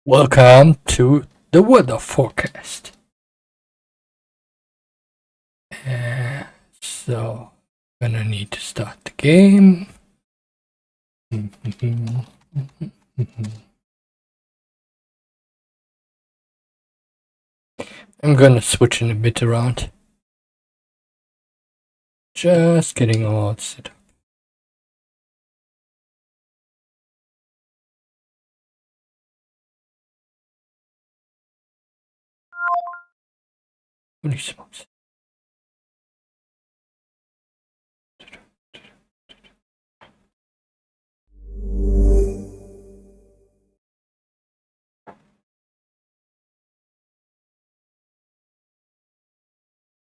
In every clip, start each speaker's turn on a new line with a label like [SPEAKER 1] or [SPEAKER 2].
[SPEAKER 1] Welcome to the weather forecast. So, gonna need to start the game. I'm gonna switch in a bit around. Just getting all set up. Holy smokes.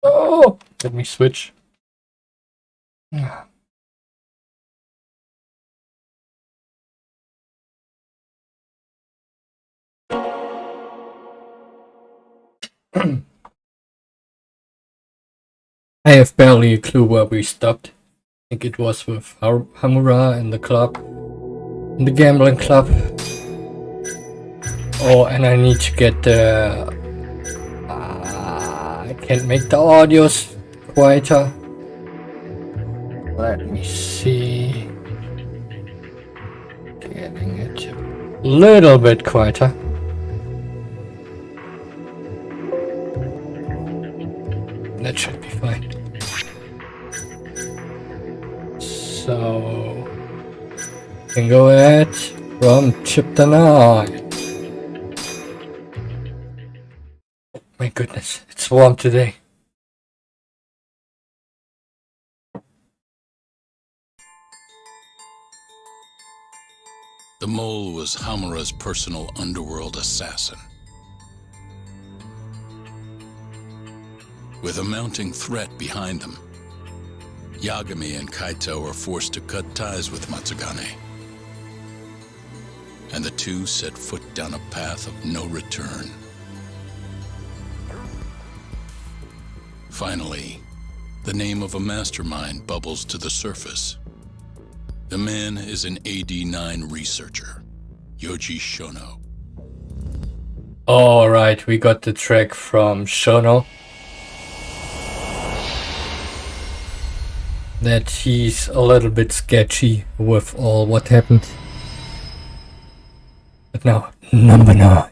[SPEAKER 1] Oh, let me switch. I have barely a clue where we stopped. I think it was with Hamura in the club, in the gambling club. Oh, and I need to get the... I can't make the audios quieter. Let me see. Getting it a little bit quieter. That should be fine. So, can go ahead from chapter 9. My goodness, it's warm today.
[SPEAKER 2] The mole was Hamura's personal underworld assassin. With a mounting threat behind them, Yagami and Kaito were forced to cut ties with Matsugane. And the two set foot down a path of no return. Finally, the name of a mastermind bubbles to the surface. The man is an AD9 researcher, Yoji Shono.
[SPEAKER 1] Alright, we got the track from Shono. That he's a little bit sketchy with all what happened. But now, number 9.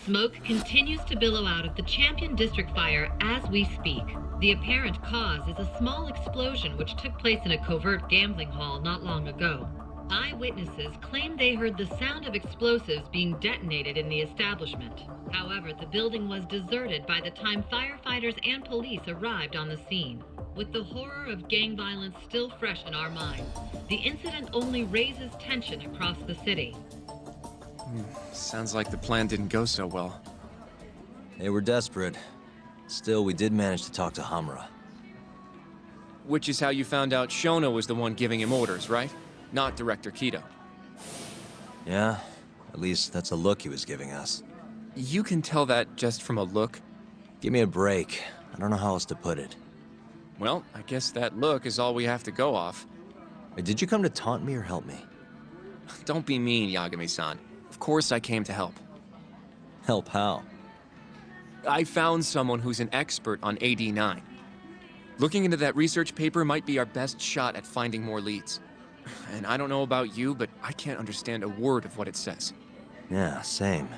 [SPEAKER 3] Smoke continues to billow out of the Champion District fire as we speak. The apparent cause is a small explosion which took place in a covert gambling hall not long ago. Eyewitnesses claim they heard the sound of explosives being detonated in the establishment. However, the building was deserted by the time firefighters and police arrived on the scene. With the horror of gang violence still fresh in our minds, the incident only raises tension across the city.
[SPEAKER 4] Sounds like the plan didn't go so well.
[SPEAKER 5] They were desperate. Still, we did manage to talk to Hamura.
[SPEAKER 4] Which is how you found out Shono was the one giving him orders, right? Not Director Kido.
[SPEAKER 5] Yeah, at least that's a look he was giving us.
[SPEAKER 4] You can tell that just from a look?
[SPEAKER 5] Give me a break. I don't know how else to put it.
[SPEAKER 4] Well, I guess that look is all we have to go off.
[SPEAKER 5] Wait, did you come to taunt me or help me?
[SPEAKER 4] Don't be mean, Yagami-san. Of course I came to help.
[SPEAKER 5] Help how?
[SPEAKER 4] I found someone who's an expert on AD9. Looking into that research paper might be our best shot at finding more leads. And I don't know about you, but I can't understand a word of what it says.
[SPEAKER 5] Yeah, same.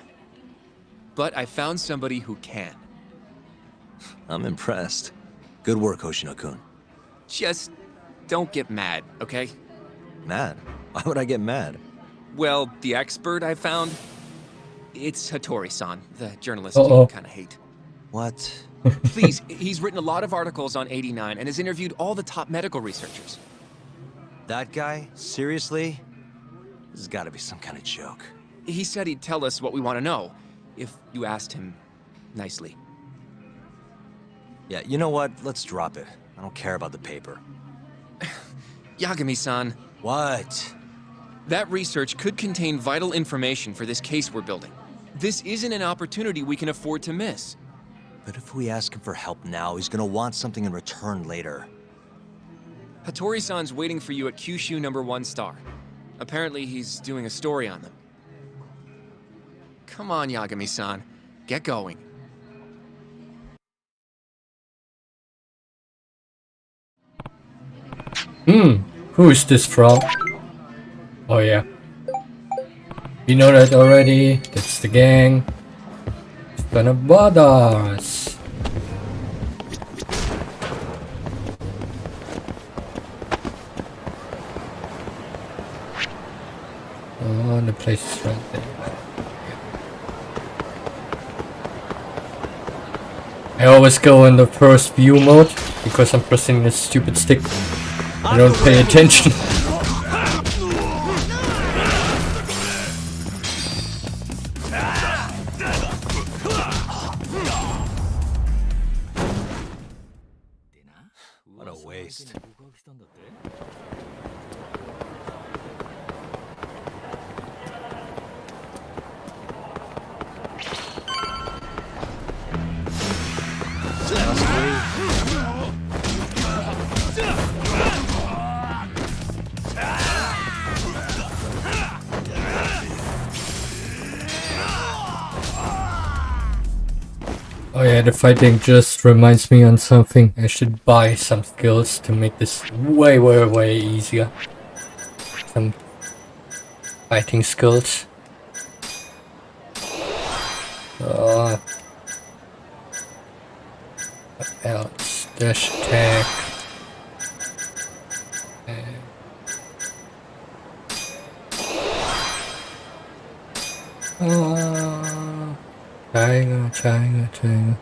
[SPEAKER 4] But I found somebody who can.
[SPEAKER 5] I'm impressed. Good work, Hoshino-kun.
[SPEAKER 4] Just don't get mad, okay?
[SPEAKER 5] Mad? Why would I get mad?
[SPEAKER 4] Well, the expert I found, it's Hattori-san, the journalist
[SPEAKER 1] Uh-oh.
[SPEAKER 4] you kind of hate.
[SPEAKER 5] What?
[SPEAKER 4] Please, he's written a lot of articles on 89 and has interviewed all the top medical researchers.
[SPEAKER 5] That guy? Seriously? This has got to be some kind of joke.
[SPEAKER 4] He said he'd tell us what we want to know, if you asked him nicely.
[SPEAKER 5] Yeah, you know what? Let's drop it. I don't care about the paper.
[SPEAKER 4] Yagami-san,
[SPEAKER 5] What?
[SPEAKER 4] that research could contain vital information for this case we're building. This isn't an opportunity we can afford to miss.
[SPEAKER 5] But if we ask him for help now, he's gonna want something in return later.
[SPEAKER 4] Hattori-san's waiting for you at Kyushu #1 star. Apparently he's doing a story on them. Come on, Yagami-san. Get going.
[SPEAKER 1] Who is this from? Oh yeah. We know that already. That's the gang. It's gonna bother us. Oh, the place is right there. I always go in the first view mode because I'm pressing this stupid stick. I don't pay attention.
[SPEAKER 5] What a waste.
[SPEAKER 1] Oh yeah, the fighting just reminds me on something. I should buy some skills to make this way easier. Some fighting skills. What else? Dash attack. Tiger.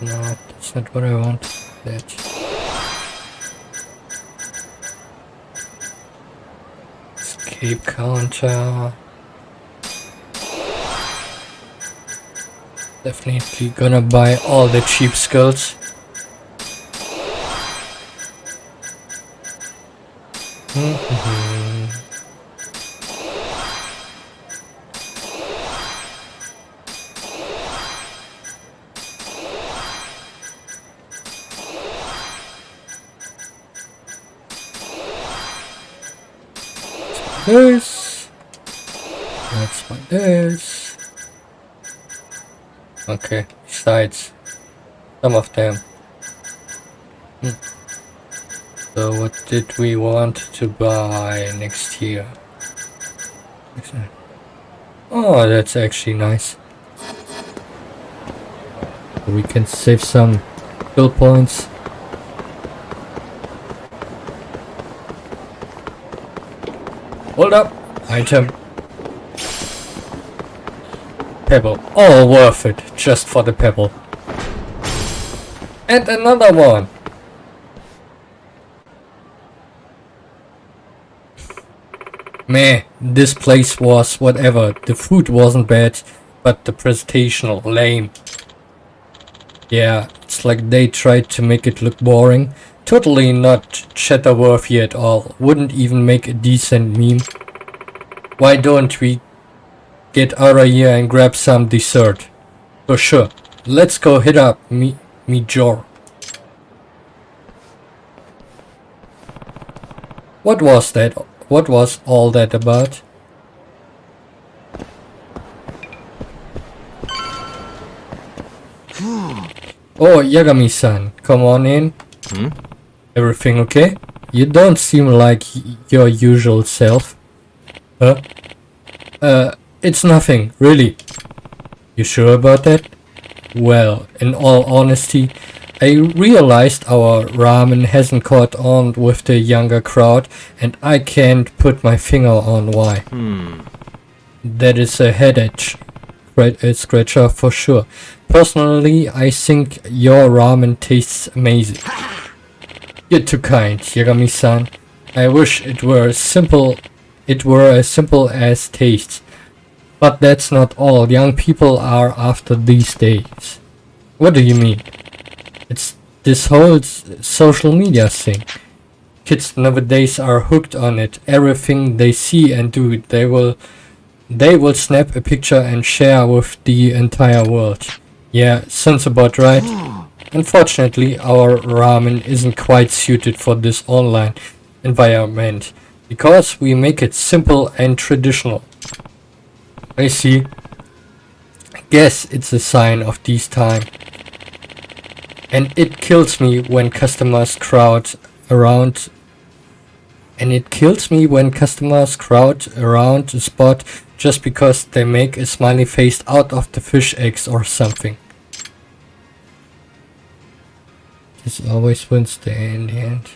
[SPEAKER 1] No, that's not what I want. That. Escape counter. Definitely gonna buy all the cheap skills. This. That's what this. Okay, besides some of them. So what did we want to buy next year? Oh, that's actually nice. We can save some skill points. Hold up! Item. Pebble. All worth it, just for the pebble. And another one! Meh, this place was whatever. The food wasn't bad, but the presentation lame. Yeah, it's like they tried to make it look boring. Totally not chatter-worthy at all. Wouldn't even make a decent meme. Why don't we get out of here and grab some dessert? For sure. Let's go hit up me Jor. What was that? What was all that about? Oh, Yagami-san, come on in. Everything okay? You don't seem like your usual self. Huh? It's nothing, really. You sure about that? Well, in all honesty, I realized our ramen hasn't caught on with the younger crowd, and I can't put my finger on why. That is a headache scratcher for sure. Personally, I think your ramen tastes amazing. You're too kind, Yagami-san. I wish it were as simple as taste. But that's not all young people are after these days. What do you mean? It's this whole social media thing. Kids nowadays are hooked on it. Everything they see and do, they will snap a picture and share with the entire world. Yeah, sounds about right. Unfortunately, our ramen isn't quite suited for this online environment. Because we make it simple and traditional. I see. I guess it's a sign of these times. And it kills me when customers crowd around a spot just because they make a smiley face out of the fish eggs or something. This always wins the in the end.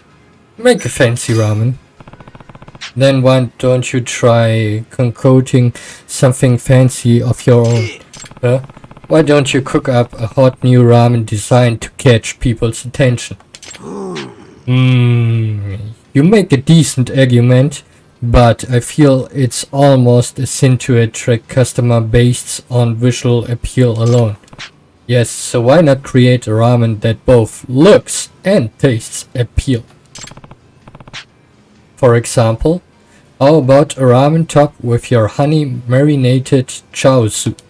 [SPEAKER 1] Make a fancy ramen. Then why don't you try concocting something fancy of your own? Huh? Why don't you cook up a hot new ramen designed to catch people's attention? You make a decent argument, but I feel it's almost a sin to attract customer based on visual appeal alone. Yes, so why not create a ramen that both looks and tastes appeal? For example, how about a ramen top with your honey marinated chow soup?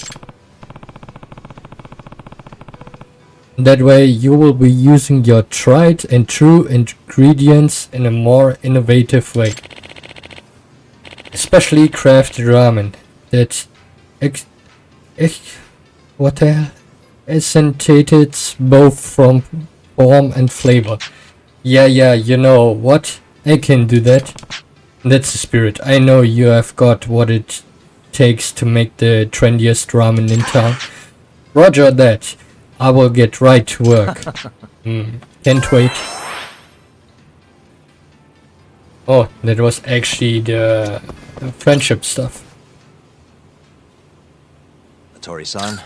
[SPEAKER 1] That way you will be using your tried and true ingredients in a more innovative way. Especially crafted ramen that what the hell? Accentuated both from form and flavor. Yeah, you know what? I can do that. That's the spirit. I know you have got what it takes to make the trendiest ramen in town. Roger that. I will get right to work. Can't wait. Oh, that was actually the friendship stuff.
[SPEAKER 5] Hattori-san?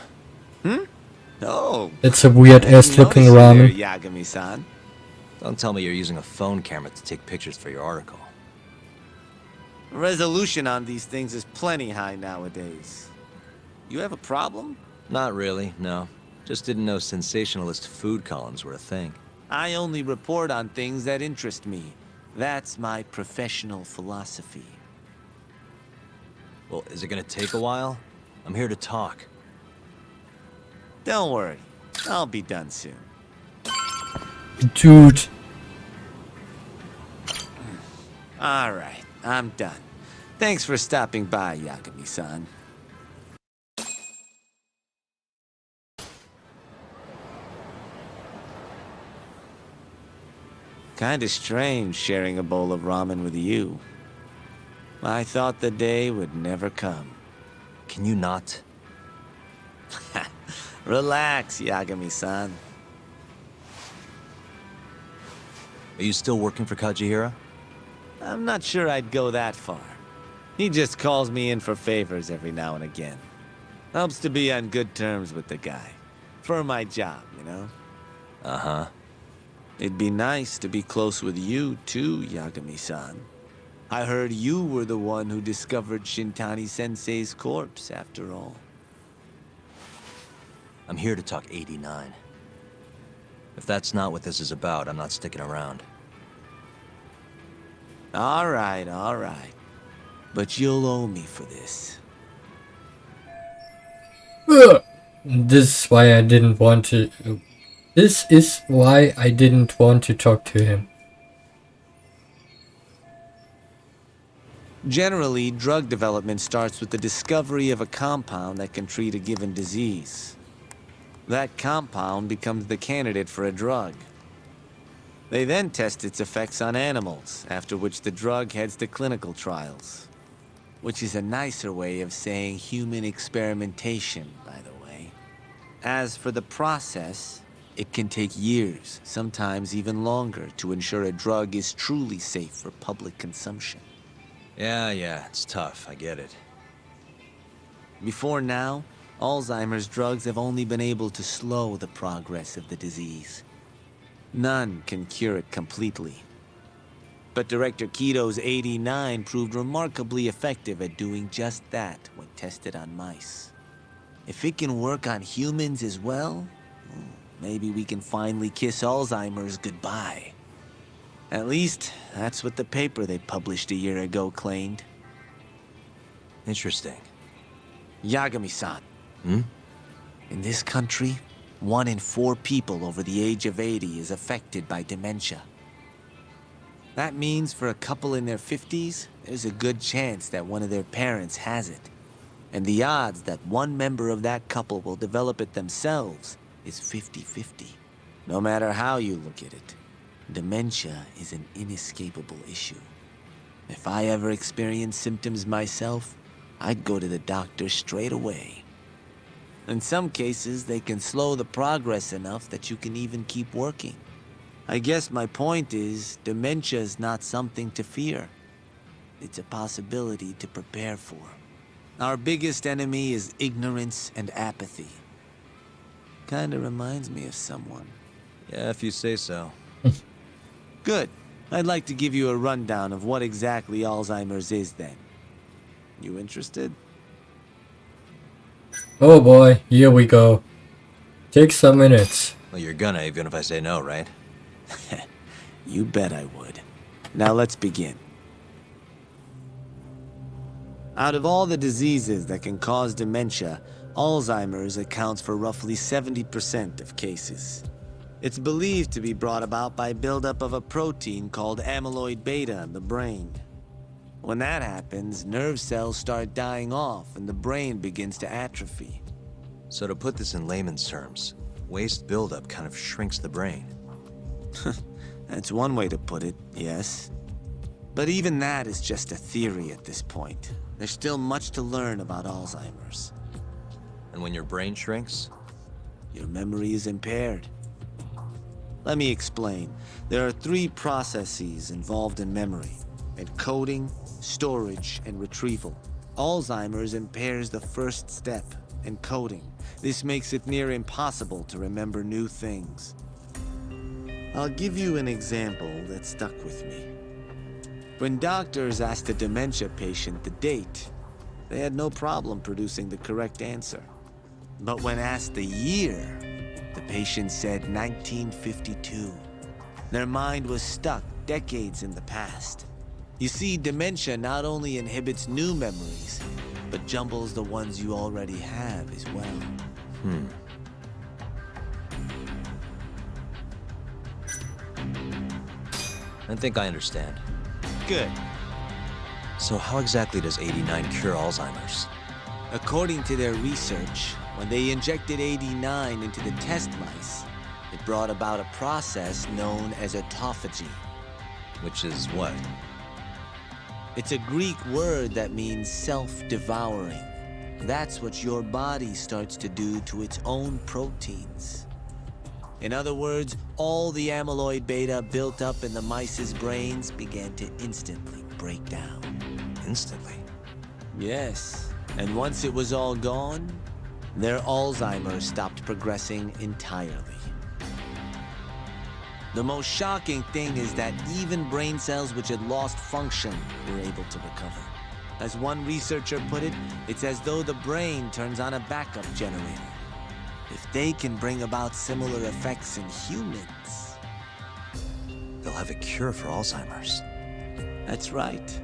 [SPEAKER 6] Oh,
[SPEAKER 1] It's a weird ass looking ramen.
[SPEAKER 6] Yagami-san.
[SPEAKER 5] Don't tell me you're using a phone camera to take pictures for your article.
[SPEAKER 6] Resolution on these things is plenty high nowadays. You have a problem?
[SPEAKER 5] Not really, no. Just didn't know sensationalist food columns were a thing.
[SPEAKER 6] I only report on things that interest me. That's my professional philosophy.
[SPEAKER 5] Well, is it gonna take a while? I'm here to talk.
[SPEAKER 6] Don't worry, I'll be done soon.
[SPEAKER 1] Dude.
[SPEAKER 6] All right, I'm done. Thanks for stopping by, Yagami-san. Kinda strange sharing a bowl of ramen with you. I thought the day would never come.
[SPEAKER 5] Can you not?
[SPEAKER 6] Relax, Yagami-san.
[SPEAKER 5] Are you still working for Kajihira?
[SPEAKER 6] I'm not sure I'd go that far. He just calls me in for favors every now and again. Helps to be on good terms with the guy. For my job, you know?
[SPEAKER 5] Uh-huh.
[SPEAKER 6] It'd be nice to be close with you, too, Yagami-san. I heard you were the one who discovered Shintani-sensei's corpse, after all.
[SPEAKER 5] I'm here to talk 89. If that's not what this is about, I'm not sticking around.
[SPEAKER 6] All right. But you'll owe me for this.
[SPEAKER 1] This is why I didn't want to. This is why I didn't want to talk to him.
[SPEAKER 6] Generally, drug development starts with the discovery of a compound that can treat a given disease. That compound becomes the candidate for a drug. They then test its effects on animals, after which the drug heads to clinical trials. Which is a nicer way of saying human experimentation, by the way. As for the process, it can take years, sometimes even longer, to ensure a drug is truly safe for public consumption.
[SPEAKER 5] Yeah, it's tough, I get it.
[SPEAKER 6] Before now, Alzheimer's drugs have only been able to slow the progress of the disease. None can cure it completely. But Director Keto's 89 proved remarkably effective at doing just that when tested on mice. If it can work on humans as well, maybe we can finally kiss Alzheimer's goodbye. At least, that's what the paper they published a year ago claimed.
[SPEAKER 5] Interesting.
[SPEAKER 6] Yagami-san.
[SPEAKER 5] Hmm?
[SPEAKER 6] In this country, 1 in 4 people over the age of 80 is affected by dementia. That means for a couple in their 50s, there's a good chance that one of their parents has it. And the odds that one member of that couple will develop it themselves is 50-50. No matter how you look at it, dementia is an inescapable issue. If I ever experienced symptoms myself, I'd go to the doctor straight away. In some cases, they can slow the progress enough that you can even keep working. I guess my point is, dementia is not something to fear. It's a possibility to prepare for. Our biggest enemy is ignorance and apathy. Kinda reminds me of someone.
[SPEAKER 5] Yeah, if you say so.
[SPEAKER 6] Good. I'd like to give you a rundown of what exactly Alzheimer's is then. You interested?
[SPEAKER 1] Oh boy, here we go. Take some minutes.
[SPEAKER 5] Well, you're gonna, even if I say no, right?
[SPEAKER 6] You bet I would. Now let's begin. Out of all the diseases that can cause dementia, Alzheimer's accounts for roughly 70% of cases. It's believed to be brought about by buildup of a protein called amyloid beta in the brain. When that happens, nerve cells start dying off and the brain begins to atrophy.
[SPEAKER 5] So to put this in layman's terms, waste buildup kind of shrinks the brain.
[SPEAKER 6] That's one way to put it, yes. But even that is just a theory at this point. There's still much to learn about Alzheimer's.
[SPEAKER 5] And when your brain shrinks?
[SPEAKER 6] Your memory is impaired. Let me explain. There are 3 processes involved in memory: encoding, storage, and retrieval. Alzheimer's impairs the first step, encoding. This makes it near impossible to remember new things. I'll give you an example that stuck with me. When doctors asked a dementia patient the date, they had no problem producing the correct answer. But when asked the year, the patient said 1952. Their mind was stuck decades in the past. You see, dementia not only inhibits new memories, but jumbles the ones you already have as well.
[SPEAKER 5] I think I understand.
[SPEAKER 6] Good.
[SPEAKER 5] So how exactly does 89 cure Alzheimer's?
[SPEAKER 6] According to their research, when they injected 89 into the test mice, it brought about a process known as autophagy.
[SPEAKER 5] Which is what?
[SPEAKER 6] It's a Greek word that means self-devouring. That's what your body starts to do to its own proteins. In other words, all the amyloid beta built up in the mice's brains began to instantly break down.
[SPEAKER 5] Instantly?
[SPEAKER 6] Yes, and once it was all gone, their Alzheimer's stopped progressing entirely. The most shocking thing is that even brain cells which had lost function were able to recover. As one researcher put it, it's as though the brain turns on a backup generator. If they can bring about similar effects in humans,
[SPEAKER 5] They'll have a cure for Alzheimer's.
[SPEAKER 6] that's right.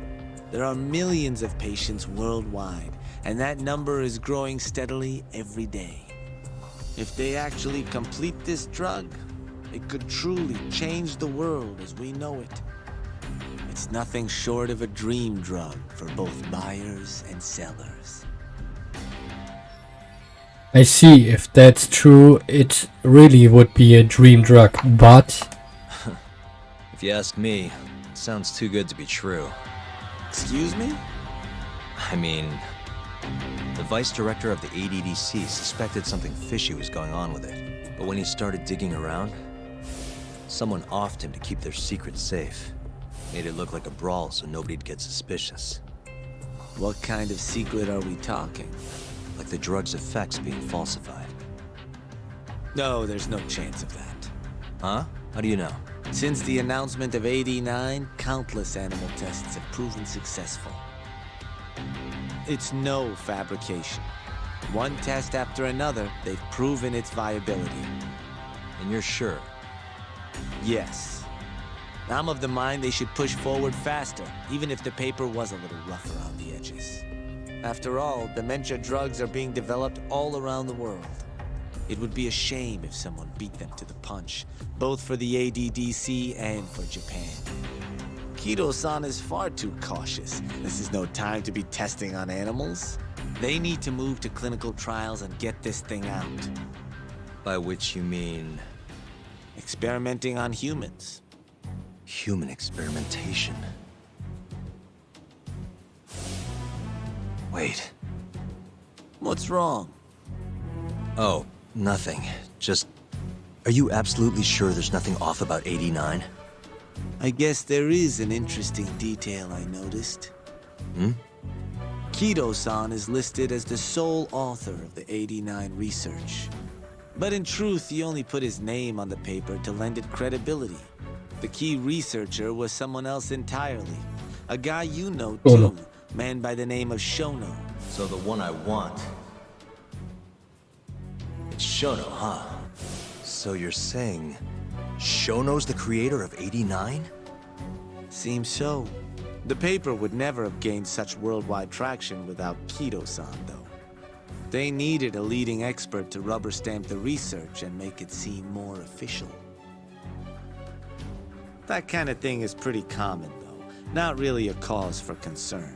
[SPEAKER 6] There are millions of patients worldwide, and that number is growing steadily every day. If they actually complete this drug, it could truly change the world as we know it. It's nothing short of a dream drug for both buyers and sellers.
[SPEAKER 1] I see, if that's true, it really would be a dream drug, but...
[SPEAKER 5] If you ask me, it sounds too good to be true.
[SPEAKER 6] Excuse me?
[SPEAKER 5] I mean, the vice director of the ADDC suspected something fishy was going on with it. But when he started digging around, someone offed him to keep their secret safe. Made it look like a brawl so nobody'd get suspicious.
[SPEAKER 6] What kind of secret are we talking?
[SPEAKER 5] Like the drug's effects being falsified.
[SPEAKER 6] No, there's no chance of that.
[SPEAKER 5] Huh? How do you know?
[SPEAKER 6] Since the announcement of 89, countless animal tests have proven successful. It's no fabrication. One test after another, they've proven its viability.
[SPEAKER 5] And you're sure?
[SPEAKER 6] Yes. I'm of the mind they should push forward faster, even if the paper was a little rough around the edges. After all, dementia drugs are being developed all around the world. It would be a shame if someone beat them to the punch, both for the ADDC and for Japan. Kido-san is far too cautious. This is no time to be testing on animals. They need to move to clinical trials and get this thing out.
[SPEAKER 5] By which you mean
[SPEAKER 6] Experimenting on humans.
[SPEAKER 5] human experimentation. Wait.
[SPEAKER 6] What's wrong?
[SPEAKER 5] Oh, nothing. Just... Are you absolutely sure there's nothing off about 89?
[SPEAKER 6] I guess there is an interesting detail I noticed. Kido-san is listed as the sole author of the 89 research. But in truth, he only put his name on the paper to lend it credibility. The key researcher was someone else entirely. A guy you know too, man by the name of Shono.
[SPEAKER 5] So the one I want... It's Shono, huh? So you're saying... Shono's the creator of 89?
[SPEAKER 6] Seems so. The paper would never have gained such worldwide traction without Kido-san, though. They needed a leading expert to rubber stamp the research and make it seem more official. That kind of thing is pretty common, though. Not really a cause for concern.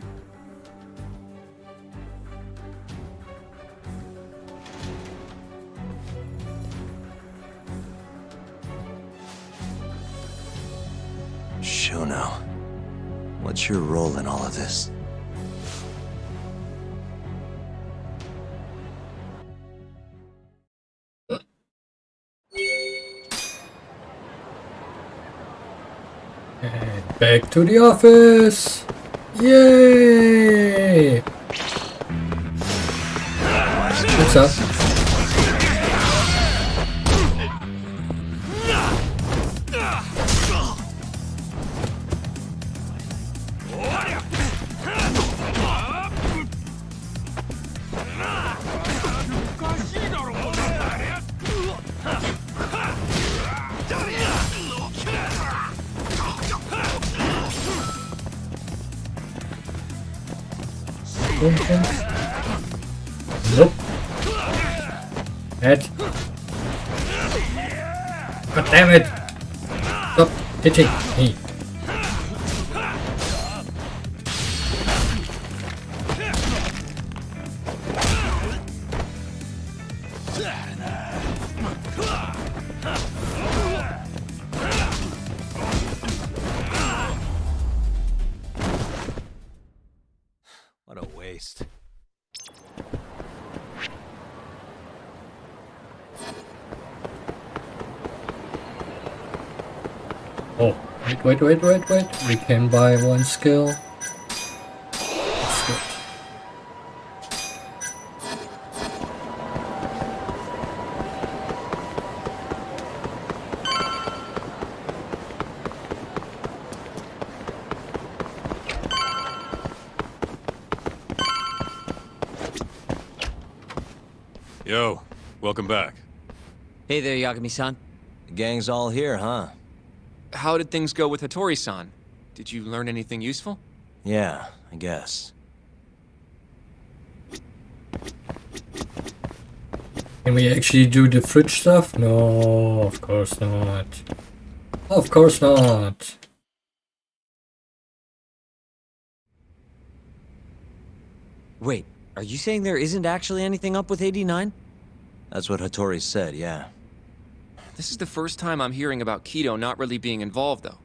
[SPEAKER 5] Shono, what's your role in all of this?
[SPEAKER 1] And back to the office! Yay! What's up? Nope. Head. God damn it! Stop hitting me.
[SPEAKER 5] What a waste.
[SPEAKER 1] Oh, wait. We can buy one skill. That's good.
[SPEAKER 7] Yo, welcome back.
[SPEAKER 4] Hey there, Yagami-san.
[SPEAKER 5] The gang's all here, huh?
[SPEAKER 4] How did things go with Hattori-san? Did you learn anything useful?
[SPEAKER 5] Yeah, I guess.
[SPEAKER 1] Can we actually do the fridge stuff? No, of course not. Of course not.
[SPEAKER 8] Wait, are you saying there isn't actually anything up with 89?
[SPEAKER 5] That's what Hattori said, yeah.
[SPEAKER 4] This is the first time I'm hearing about Kido not really being involved, though.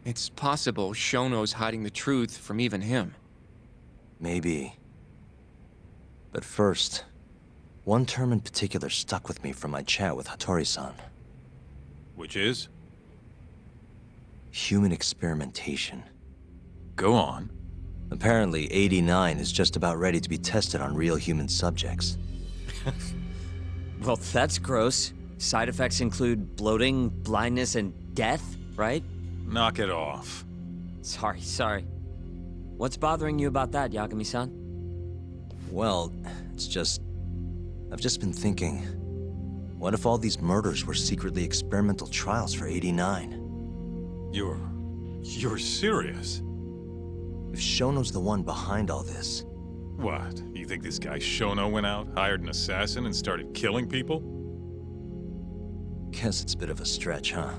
[SPEAKER 4] It's possible Shono's hiding the truth from even him.
[SPEAKER 5] Maybe. But first, one term in particular stuck with me from my chat with Hattori-san.
[SPEAKER 7] Which is?
[SPEAKER 5] Human experimentation.
[SPEAKER 7] Go on.
[SPEAKER 5] Apparently, 89 is just about ready to be tested on real human subjects.
[SPEAKER 8] Well, that's gross. Side effects include bloating, blindness, and death, right?
[SPEAKER 7] Knock it off.
[SPEAKER 8] Sorry. What's bothering you about that, Yagami-san?
[SPEAKER 5] Well, it's just... I've just been thinking... What if all these murders were secretly experimental trials for 89?
[SPEAKER 7] You're serious?
[SPEAKER 5] If Shono's the one behind all this...
[SPEAKER 7] What? You think this guy Shono went out, hired an assassin, and started killing people?
[SPEAKER 5] Guess it's a bit of a stretch, huh?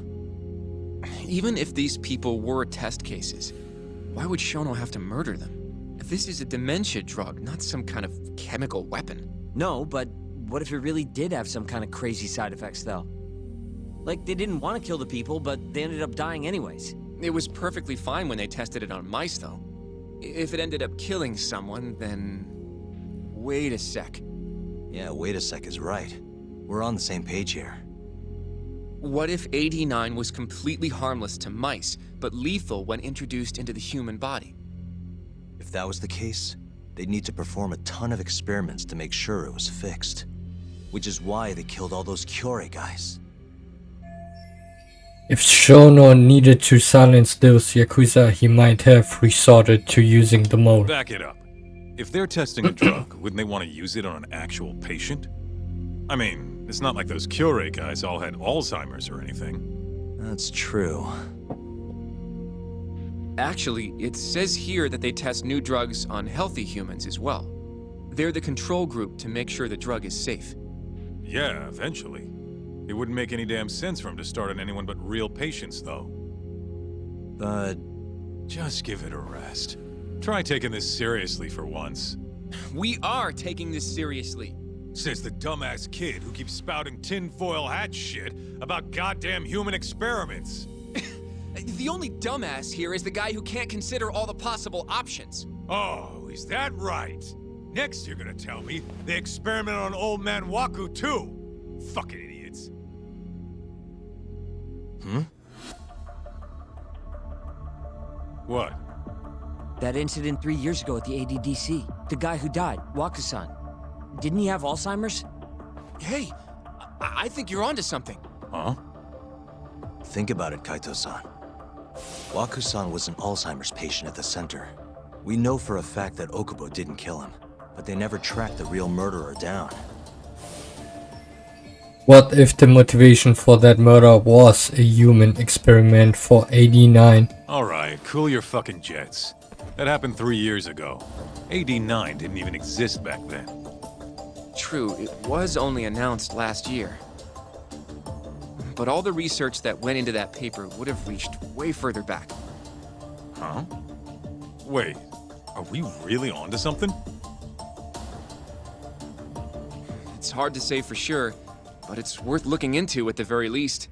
[SPEAKER 4] Even if these people were test cases, Why would Shono have to murder them? This is a dementia drug, not some kind of chemical weapon.
[SPEAKER 8] No, but what if it really did have some kind of crazy side effects, though? Like, they didn't want to kill the people, but they ended up dying anyways.
[SPEAKER 4] It was perfectly fine when they tested it on mice, though. If it ended up killing someone, then... Wait a sec.
[SPEAKER 5] Yeah, wait a sec is right. We're on the same page here.
[SPEAKER 4] What if AD9 was completely harmless to mice, but lethal when introduced into the human body?
[SPEAKER 5] If that was the case, they'd need to perform a ton of experiments to make sure it was fixed. Which is why they killed all those Kyorei guys.
[SPEAKER 1] If Shono needed to silence those Yakuza, he might have resorted to using the mold.
[SPEAKER 7] Back it up. If they're testing a drug, wouldn't they want to use it on an actual patient? I mean, it's not like those Kyorei guys all had Alzheimer's or anything.
[SPEAKER 5] That's true.
[SPEAKER 4] Actually, it says here that they test new drugs on healthy humans as well. They're the control group to make sure the drug is safe.
[SPEAKER 7] Yeah, eventually. It wouldn't make any damn sense for him to start on anyone but real patients, though.
[SPEAKER 5] But
[SPEAKER 7] Just give it a rest. Try taking this seriously for once.
[SPEAKER 4] We are taking this seriously.
[SPEAKER 7] Says the dumbass kid who keeps spouting tinfoil hat shit about goddamn human experiments.
[SPEAKER 4] The only dumbass here is the guy who can't consider all the possible options.
[SPEAKER 7] Oh, is that right? Next you're gonna tell me they experiment on old man Waku too. Fucking idiots. What?
[SPEAKER 8] That incident 3 years ago at the ADDC. The guy who died, Waku-san. Didn't he have Alzheimer's?
[SPEAKER 4] Hey, I think you're onto something.
[SPEAKER 7] Huh?
[SPEAKER 5] think about it, Kaito-san. Waku-san was an Alzheimer's patient at the center. We know for a fact that Okubo didn't kill him, but they never tracked the real murderer down.
[SPEAKER 1] What if the motivation for that murder was a human experiment for 89?
[SPEAKER 7] Alright, cool your fucking jets. That happened 3 years ago. AD9 didn't even exist back then.
[SPEAKER 4] True, it was only announced last year. But all the research that went into that paper would have reached way further back.
[SPEAKER 7] Huh? Wait, are we really onto something?
[SPEAKER 4] It's hard to say for sure, but it's worth looking into at the very least.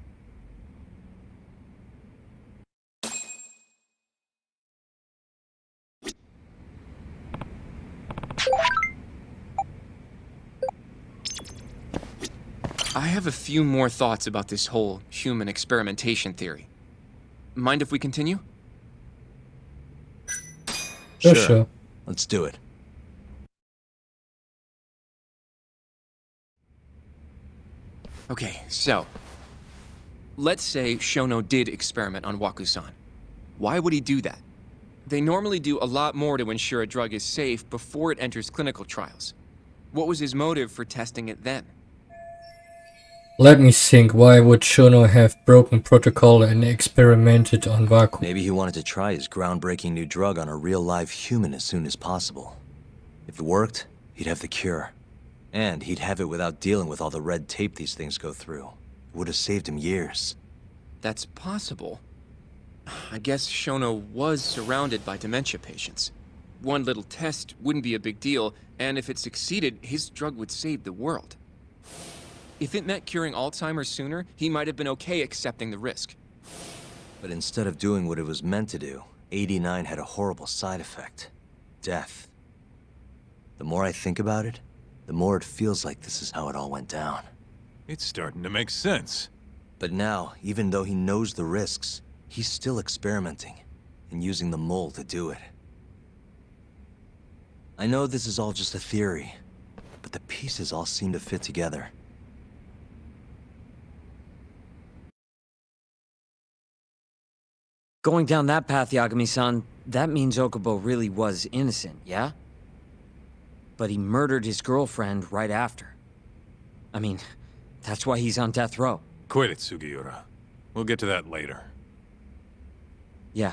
[SPEAKER 4] I have a few more thoughts about this whole human experimentation theory. Mind if we continue?
[SPEAKER 1] Sure.
[SPEAKER 5] Let's do it.
[SPEAKER 4] Okay, so... let's say Shono did experiment on Waku-san. Why would he do that? They normally do a lot more to ensure a drug is safe before it enters clinical trials. What was his motive for testing it then?
[SPEAKER 1] Let me think, why would Shono have broken protocol and experimented on Waku?
[SPEAKER 5] Maybe he wanted to try his groundbreaking new drug on a real live human as soon as possible. If it worked, he'd have the cure. And he'd have it without dealing with all the red tape these things go through. It would have saved him years.
[SPEAKER 4] That's possible. I guess Shono was surrounded by dementia patients. One little test wouldn't be a big deal, and if it succeeded, his drug would save the world. If it meant curing Alzheimer's sooner, he might have been okay accepting the risk.
[SPEAKER 5] But instead of doing what it was meant to do, 89 had a horrible side effect. Death. The more I think about it, the more it feels like this is how it all went down.
[SPEAKER 7] It's starting to make sense.
[SPEAKER 5] But now, even though he knows the risks, he's still experimenting, and using the mole to do it. I know this is all just a theory, but the pieces all seem to fit together.
[SPEAKER 8] Going down that path, Yagami-san, that means Okubo really was innocent, yeah? But he murdered his girlfriend right after. I mean, that's why he's on death row.
[SPEAKER 7] Quit it, Sugiura. We'll get to that later.
[SPEAKER 8] Yeah.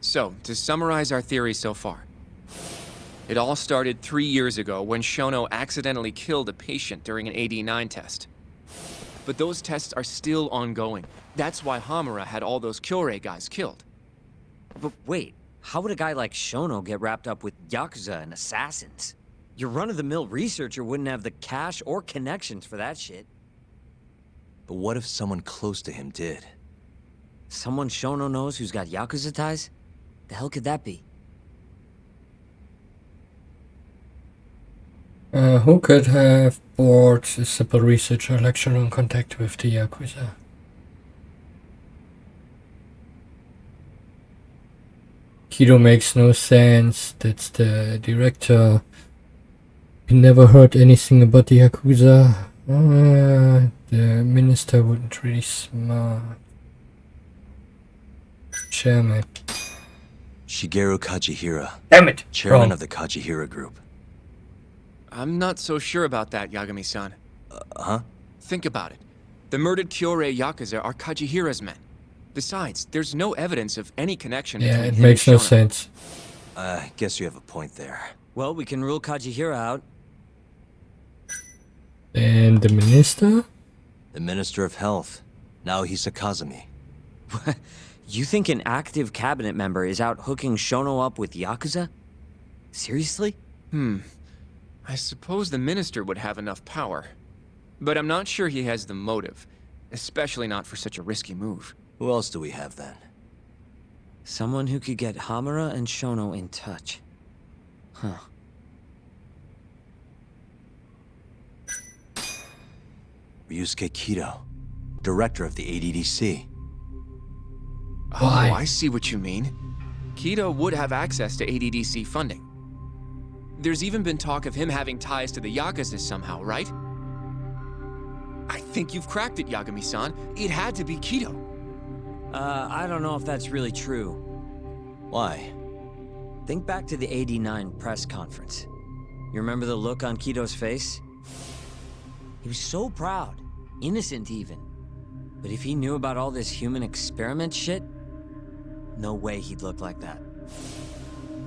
[SPEAKER 4] So, to summarize our theory so far. It all started 3 years ago when Shono accidentally killed a patient during an AD9 test. but those tests are still ongoing. That's why Hamura had all those Kyorei guys killed.
[SPEAKER 8] But wait, how would a guy like Shono get wrapped up with Yakuza and assassins? Your run-of-the-mill researcher wouldn't have the cash or connections for that shit.
[SPEAKER 5] But what if someone close to him did?
[SPEAKER 8] Someone Shono knows who's got Yakuza ties? The hell could that be?
[SPEAKER 1] Who could have bored a simple researcher lecture on contact with the Yakuza? Kido makes no sense. That's the director. He never heard anything about the Yakuza. The minister wouldn't really smart. Chairman.
[SPEAKER 5] Shigeru Kajihira,
[SPEAKER 1] Damn it!
[SPEAKER 5] chairman
[SPEAKER 1] Wrong.
[SPEAKER 5] of the Kajihira Group.
[SPEAKER 4] I'm not so sure about that, Yagami-san.
[SPEAKER 5] Huh?
[SPEAKER 4] Think about it. The murdered Kyorei Yakuza are Kajihira's men. Besides, there's no evidence of any connection
[SPEAKER 1] Yeah,
[SPEAKER 4] between
[SPEAKER 1] it
[SPEAKER 4] him
[SPEAKER 1] makes
[SPEAKER 4] and
[SPEAKER 1] no
[SPEAKER 4] Shono.
[SPEAKER 1] sense.
[SPEAKER 5] I guess you have a point there.
[SPEAKER 8] Well, we can rule Kajihira out.
[SPEAKER 1] And the minister?
[SPEAKER 5] The Minister of Health, Naohisa Kazumi.
[SPEAKER 8] You think an active cabinet member is out hooking Shono up with Yakuza? Seriously?
[SPEAKER 4] I suppose the minister would have enough power. But I'm not sure he has the motive. Especially not for such a risky move.
[SPEAKER 5] Who else do we have then?
[SPEAKER 8] Someone who could get Hamura and Shono in touch. Huh.
[SPEAKER 5] Ryusuke Kido, director of the ADDC.
[SPEAKER 1] Why?
[SPEAKER 4] Oh, I see what you mean. Kido would have access to ADDC funding. There's even been talk of him having ties to the Yakuza somehow, right? I think you've cracked it, Yagami-san. It had to be Kido.
[SPEAKER 8] I don't know if that's really true.
[SPEAKER 5] Why?
[SPEAKER 8] Think back to the '89 press conference. You remember the look on Kido's face? He was so proud, innocent even. But if he knew about all this human experiment shit, no way he'd look like that.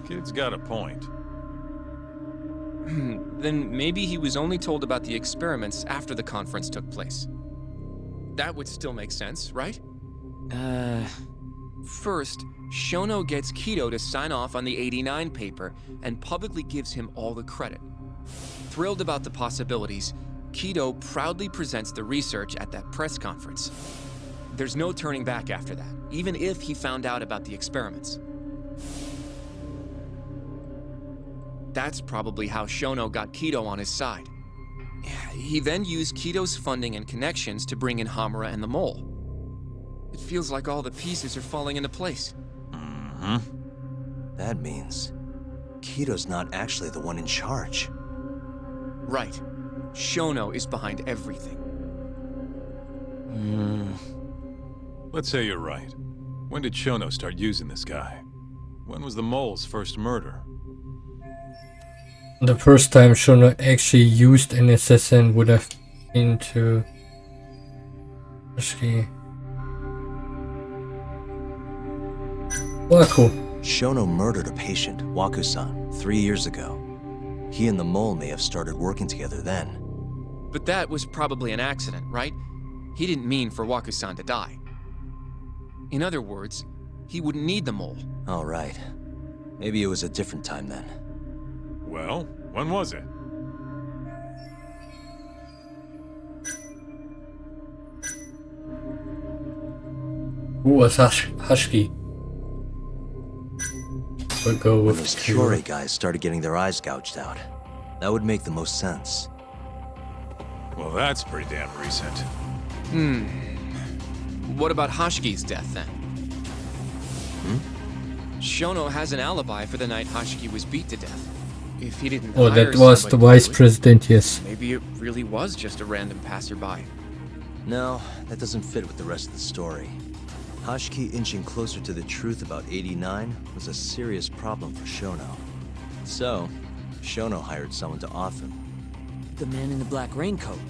[SPEAKER 7] Kid's got a point.
[SPEAKER 4] Then maybe he was only told about the experiments after the conference took place. That would still make sense, right? First, Shono gets Kido to sign off on the '89 paper and publicly gives him all the credit. Thrilled about the possibilities, Kido proudly presents the research at that press conference. There's no turning back after that, even if he found out about the experiments. That's probably how Shono got Kido on his side. He then used Kido's funding and connections to bring in Hamura and the Mole. It feels like all the pieces are falling into place.
[SPEAKER 5] That means Kido's not actually the one in charge.
[SPEAKER 4] Right. Shono is behind everything.
[SPEAKER 7] Let's say you're right. When did Shono start using this guy? When was the Mole's first murder?
[SPEAKER 1] The first time Shono actually used an assassin would have been to... Actually... Well, cool.
[SPEAKER 5] Shono murdered a patient, Waku-san, 3 years ago. He and the Mole may have started working together then.
[SPEAKER 4] But that was probably an accident, right? He didn't mean for Waku-san to die. In other words, he wouldn't need the Mole.
[SPEAKER 5] All right. Maybe it was a different time then.
[SPEAKER 7] Well, when was it?
[SPEAKER 1] Who was Husky? We'll go
[SPEAKER 5] When
[SPEAKER 1] with
[SPEAKER 5] those
[SPEAKER 1] Kyorei.
[SPEAKER 5] Kyorei guys started getting their eyes gouged out. That would make the most sense.
[SPEAKER 7] Well, that's pretty damn recent.
[SPEAKER 4] What about Hashki's death then? Shono has an alibi for the night Hashki was beat to death. If he didn't
[SPEAKER 1] Oh,
[SPEAKER 4] hire
[SPEAKER 1] that was the
[SPEAKER 4] somebody
[SPEAKER 1] vice
[SPEAKER 4] to do it,
[SPEAKER 1] president, yes.
[SPEAKER 4] maybe it really was just a random passerby.
[SPEAKER 5] No, that doesn't fit with the rest of the story. Hashki inching closer to the truth about 89 was a serious problem for Shono. So, Shono hired someone to off him.
[SPEAKER 8] The man in the black raincoat.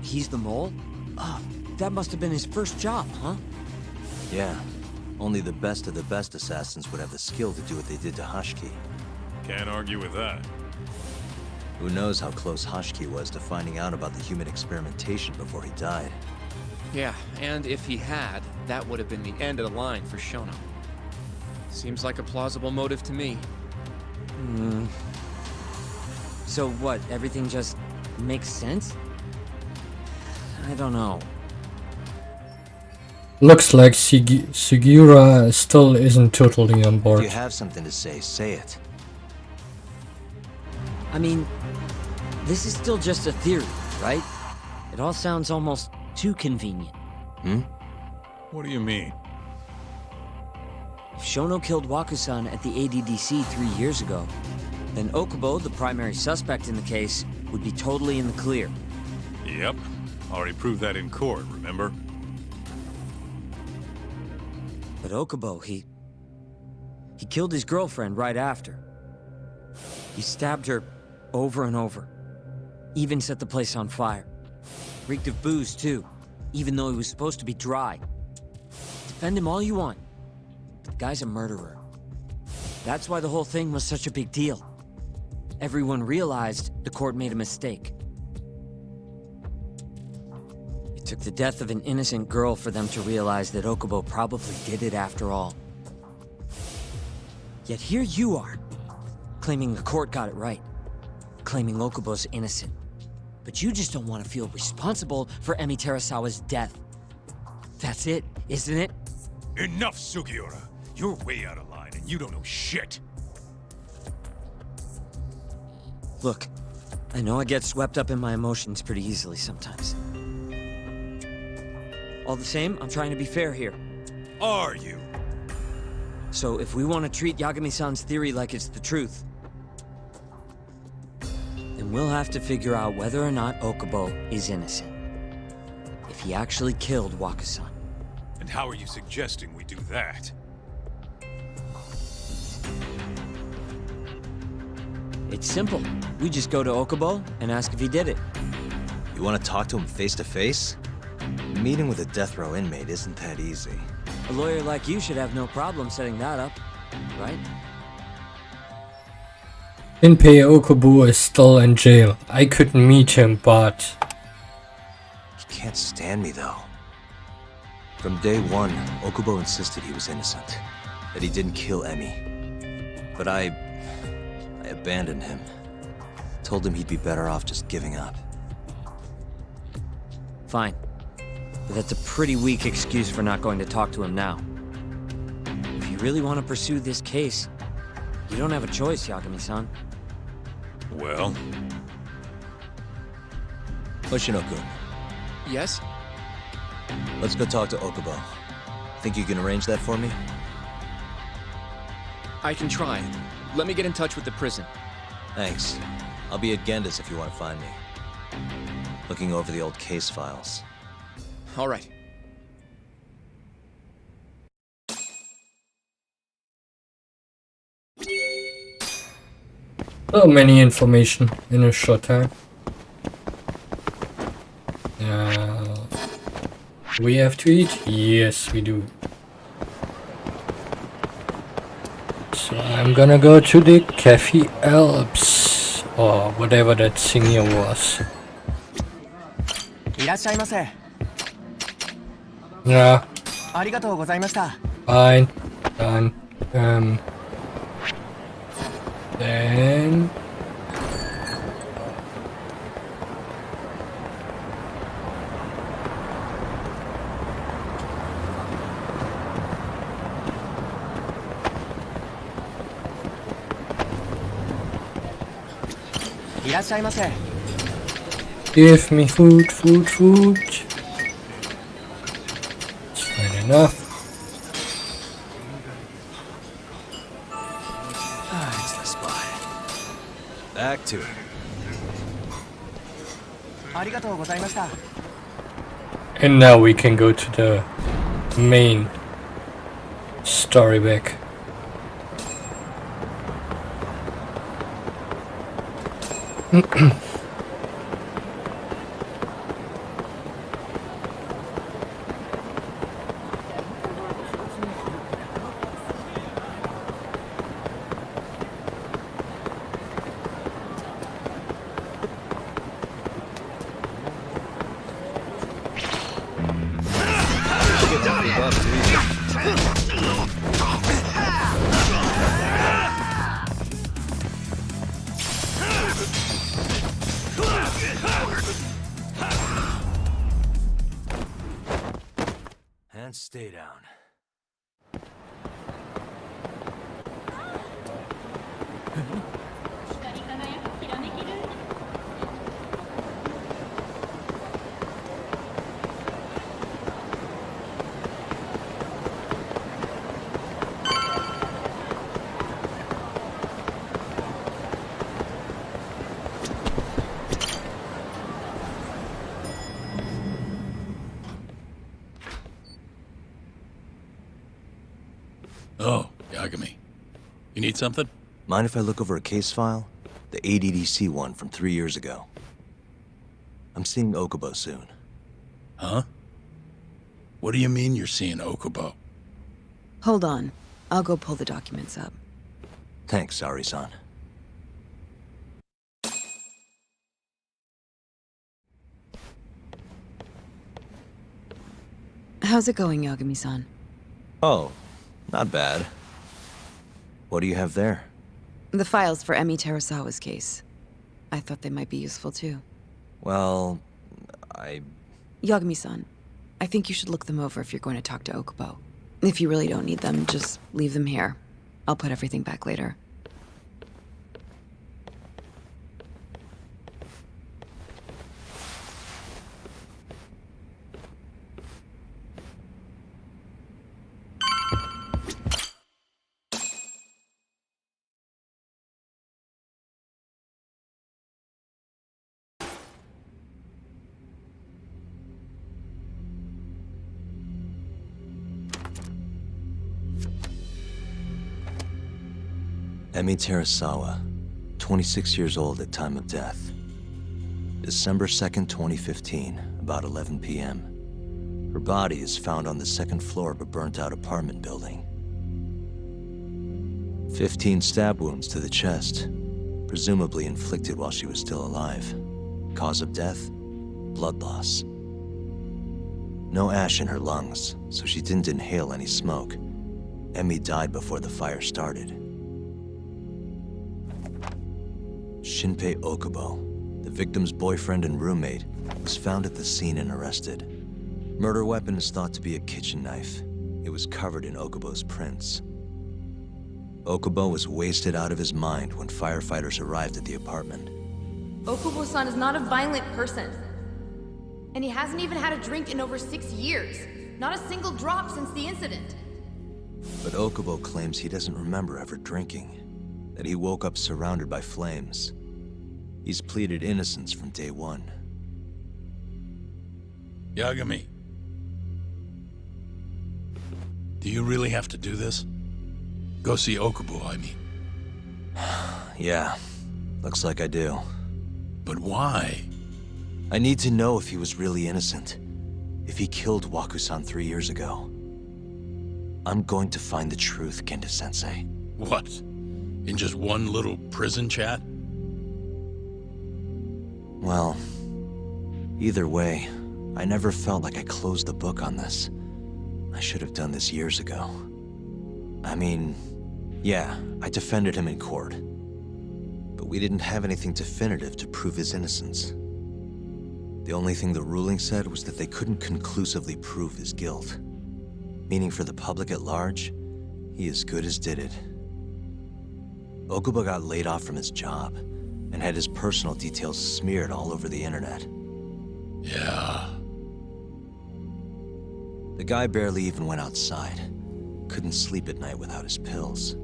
[SPEAKER 8] He's the Mole? Ah, that must have been his first job, huh?
[SPEAKER 5] Yeah, only the best of the best assassins would have the skill to do what they did to Hashki.
[SPEAKER 7] Can't argue with that.
[SPEAKER 5] Who knows how close Hashki was to finding out about the human experimentation before he died.
[SPEAKER 4] Yeah, and if he had, that would have been the end of the line for Shono. Seems like a plausible motive to me.
[SPEAKER 8] So what, everything just makes sense? I don't know.
[SPEAKER 1] Looks like Sugiura still isn't totally on
[SPEAKER 5] If
[SPEAKER 1] board.
[SPEAKER 5] you have something to say it.
[SPEAKER 8] I mean, this is still just a theory, right? It all sounds almost too convenient.
[SPEAKER 7] What do you mean?
[SPEAKER 8] If Shono killed Wakusan at the ADDC 3 years ago, then Okubo, the primary suspect in the case, would be totally in the clear.
[SPEAKER 7] Yep. Already proved that in court, remember?
[SPEAKER 8] But Okubo, he killed his girlfriend right after. He stabbed her over and over. Even set the place on fire. Reeked of booze, too, even though he was supposed to be dry. Defend him all you want. The guy's a murderer. That's why the whole thing was such a big deal. Everyone realized the court made a mistake. It took the death of an innocent girl for them to realize that Okubo probably did it after all. Yet here you are, claiming the court got it right, claiming Okubo's innocent. But you just don't want to feel responsible for Emi Terasawa's death. That's it, isn't it?
[SPEAKER 7] Enough, Sugiura! You're way out of line and you don't know shit!
[SPEAKER 8] Look, I know I get swept up in my emotions pretty easily sometimes. All the same, I'm trying to be fair here.
[SPEAKER 7] Are you?
[SPEAKER 8] So if we want to treat Yagami-san's theory like it's the truth, then we'll have to figure out whether or not Okubo is innocent. If he actually killed Wakusan.
[SPEAKER 7] And how are you suggesting we do that?
[SPEAKER 8] It's simple. We just go to Okubo and ask if he did it.
[SPEAKER 5] You want to talk to him face to face? Meeting with a death row inmate isn't that easy.
[SPEAKER 8] A lawyer like you should have no problem setting that up, right?
[SPEAKER 1] Inpei Okubo is still in jail. I could meet him, but...
[SPEAKER 5] He can't stand me, though. From day one, Okubo insisted he was innocent, that he didn't kill Emi. But I abandoned him. Told him he'd be better off just giving up.
[SPEAKER 8] Fine. But that's a pretty weak excuse for not going to talk to him now. If you really want to pursue this case, you don't have a choice, Yagami-san.
[SPEAKER 7] Well...
[SPEAKER 5] Hoshino-kun,
[SPEAKER 4] Yes?
[SPEAKER 5] let's go talk to Okubo. Think you can arrange that for me?
[SPEAKER 4] I can try. Let me get in touch with the prison.
[SPEAKER 5] Thanks. I'll be at Genda's if you want to find me. Looking over the old case files.
[SPEAKER 4] All right.
[SPEAKER 1] So many information in a short time. We have to eat? Yes, we do. So I'm gonna go to the Cafe Alps, or whatever that thing here was.
[SPEAKER 9] いらっしゃいませ。
[SPEAKER 1] Yeah,
[SPEAKER 9] ありがとうございました。
[SPEAKER 1] fine, done. Then... Give me food, food, food. It's fine enough.
[SPEAKER 5] It's the spot. Back to it.
[SPEAKER 9] ありがとうございました。
[SPEAKER 1] And now we can go to the main story back.
[SPEAKER 5] Stay down.
[SPEAKER 2] Oh, Yagami. You need something?
[SPEAKER 5] Mind if I look over a case file? The ADDC one from 3 years ago. I'm seeing Okubo soon.
[SPEAKER 2] Huh? What do you mean you're seeing Okubo?
[SPEAKER 10] Hold on. I'll go pull the documents up.
[SPEAKER 5] Thanks, Sari-san.
[SPEAKER 10] How's it going, Yagami-san?
[SPEAKER 5] Oh, not bad. What do you have there?
[SPEAKER 10] The files for Emi Terasawa's case. I thought they might be useful too.
[SPEAKER 5] Well,
[SPEAKER 10] Yagami-san, I think you should look them over if you're going to talk to Okubo. If you really don't need them, just leave them here. I'll put everything back later.
[SPEAKER 5] Emi Terasawa, 26 years old at time of death. December 2nd, 2015, about 11 p.m. Her body is found on the second floor of a burnt-out apartment building. 15 stab wounds to the chest, presumably inflicted while she was still alive. Cause of death? Blood loss. No ash in her lungs, so she didn't inhale any smoke. Emi died before the fire started. Shinpei Okubo, the victim's boyfriend and roommate, was found at the scene and arrested. Murder weapon is thought to be a kitchen knife. It was covered in Okubo's prints. Okubo was wasted out of his mind when firefighters arrived at the apartment.
[SPEAKER 11] Okubo-san is not a violent person. And he hasn't even had a drink in over 6 years. Not a single drop since the incident.
[SPEAKER 5] But Okubo claims he doesn't remember ever drinking. That he woke up surrounded by flames. He's pleaded innocence from day one.
[SPEAKER 2] Yagami. Do you really have to do this? Go see Okubo, I mean.
[SPEAKER 5] Yeah, looks like I do.
[SPEAKER 2] But why?
[SPEAKER 5] I need to know if he was really innocent. If he killed Waku-san 3 years ago. I'm going to find the truth, Kenta-sensei.
[SPEAKER 2] What? In just one little prison chat?
[SPEAKER 5] Well, either way, I never felt like I closed the book on this. I should have done this years ago. I mean, yeah, I defended him in court. But we didn't have anything definitive to prove his innocence. The only thing the ruling said was that they couldn't conclusively prove his guilt. Meaning for the public at large, he as good as did it. Okubo got laid off from his job, and had his personal details smeared all over the internet.
[SPEAKER 2] Yeah.
[SPEAKER 5] The guy barely even went outside. Couldn't sleep at night without his pills.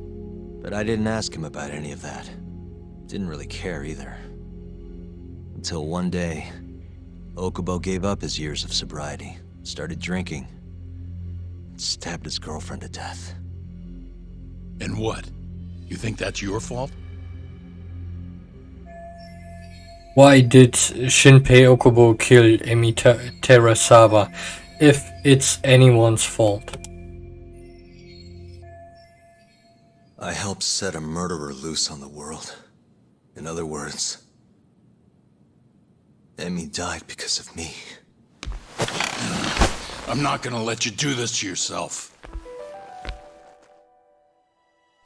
[SPEAKER 5] But I didn't ask him about any of that. Didn't really care either. Until one day, Okubo gave up his years of sobriety, started drinking, and stabbed his girlfriend to death.
[SPEAKER 2] And what? You think that's your fault?
[SPEAKER 1] Why did Shinpei Okubo kill Emi Terasawa if it's anyone's fault?
[SPEAKER 5] I helped set a murderer loose on the world. In other words, Emi died because of me.
[SPEAKER 2] I'm not gonna let you do this to yourself.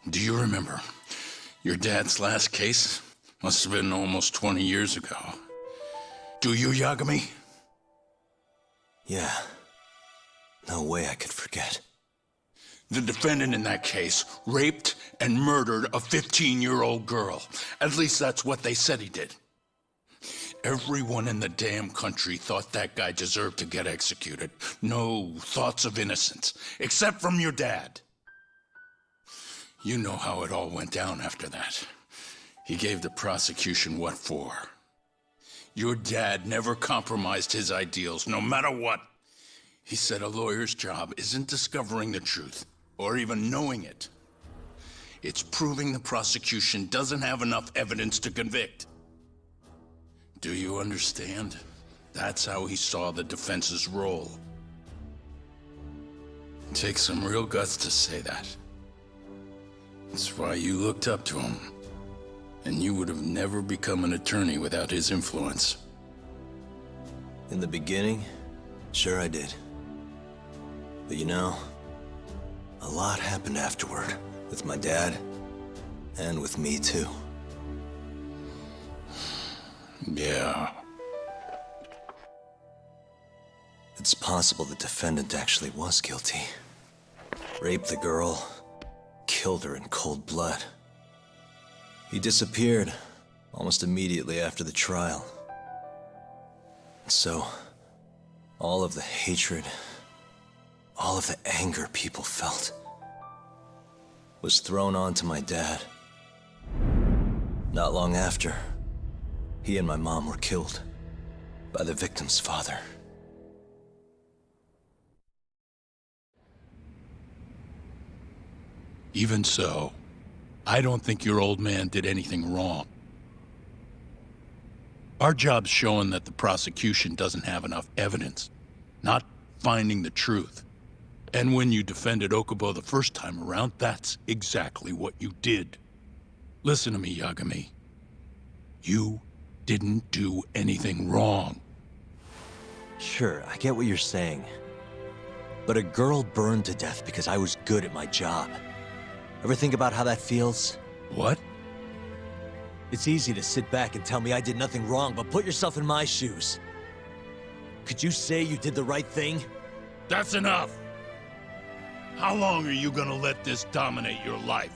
[SPEAKER 2] Do you remember your dad's last case? Must have been almost 20 years ago. Do you, Yagami?
[SPEAKER 5] Yeah. No way I could forget.
[SPEAKER 2] The defendant in that case raped and murdered a 15-year-old girl. At least that's what they said he did. Everyone in the damn country thought that guy deserved to get executed. No thoughts of innocence, except from your dad. You know how it all went down after that. He gave the prosecution what for. Your dad never compromised his ideals, no matter what. He said a lawyer's job isn't discovering the truth, or even knowing it. It's proving the prosecution doesn't have enough evidence to convict. Do you understand? That's how he saw the defense's role. It takes some real guts to say that. That's why you looked up to him. And you would have never become an attorney without his influence.
[SPEAKER 5] In the beginning, sure I did. But you know, a lot happened afterward. With my dad, and with me too.
[SPEAKER 2] Yeah.
[SPEAKER 5] It's possible the defendant actually was guilty. Raped the girl, killed her in cold blood. He disappeared almost immediately after the trial. So, all of the hatred, all of the anger people felt was thrown onto my dad. Not long after, he and my mom were killed by the victim's father.
[SPEAKER 2] Even so, I don't think your old man did anything wrong. Our job's showing that the prosecution doesn't have enough evidence, not finding the truth. And when you defended Okubo the first time around, that's exactly what you did. Listen to me, Yagami. You didn't do anything wrong.
[SPEAKER 5] Sure, I get what you're saying. But a girl burned to death because I was good at my job. Ever think about how that feels?
[SPEAKER 2] What?
[SPEAKER 5] It's easy to sit back and tell me I did nothing wrong, but put yourself in my shoes. Could you say you did the right thing?
[SPEAKER 2] That's enough! How long are you gonna let this dominate your life?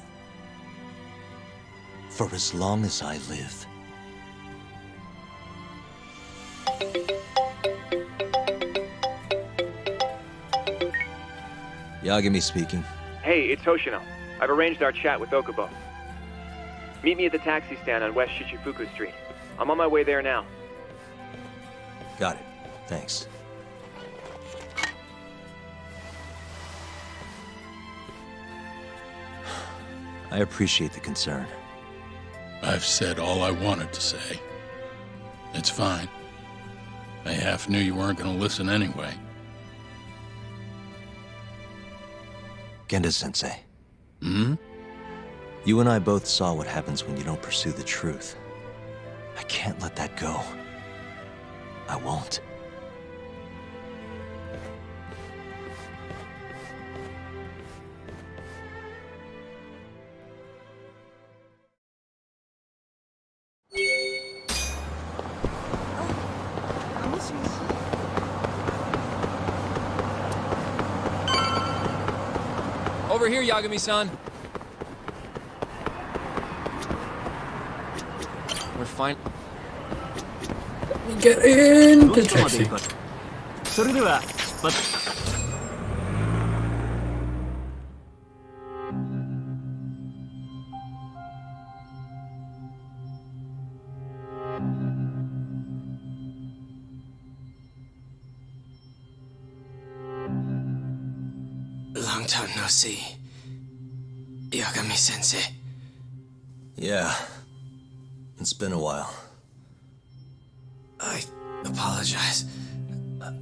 [SPEAKER 5] For as long as I live. Yagami speaking.
[SPEAKER 4] Hey, it's Hoshino. I've arranged our chat with Okubo. Meet me at the taxi stand on West Shichifuku Street. I'm on my way there now.
[SPEAKER 5] Got it. Thanks. I appreciate the concern.
[SPEAKER 2] I've said all I wanted to say. It's fine. I half knew you weren't gonna listen anyway.
[SPEAKER 5] Genda-sensei.
[SPEAKER 2] Hmm?
[SPEAKER 5] You and I both saw what happens when you don't pursue the truth. I can't let that go. I won't.
[SPEAKER 4] Over here, Yagami-san. We're fine.
[SPEAKER 1] Get in the taxi.
[SPEAKER 9] それでは出発。
[SPEAKER 12] Long time no see, Yagami-sensei.
[SPEAKER 5] Yeah. It's been a while.
[SPEAKER 12] I apologize.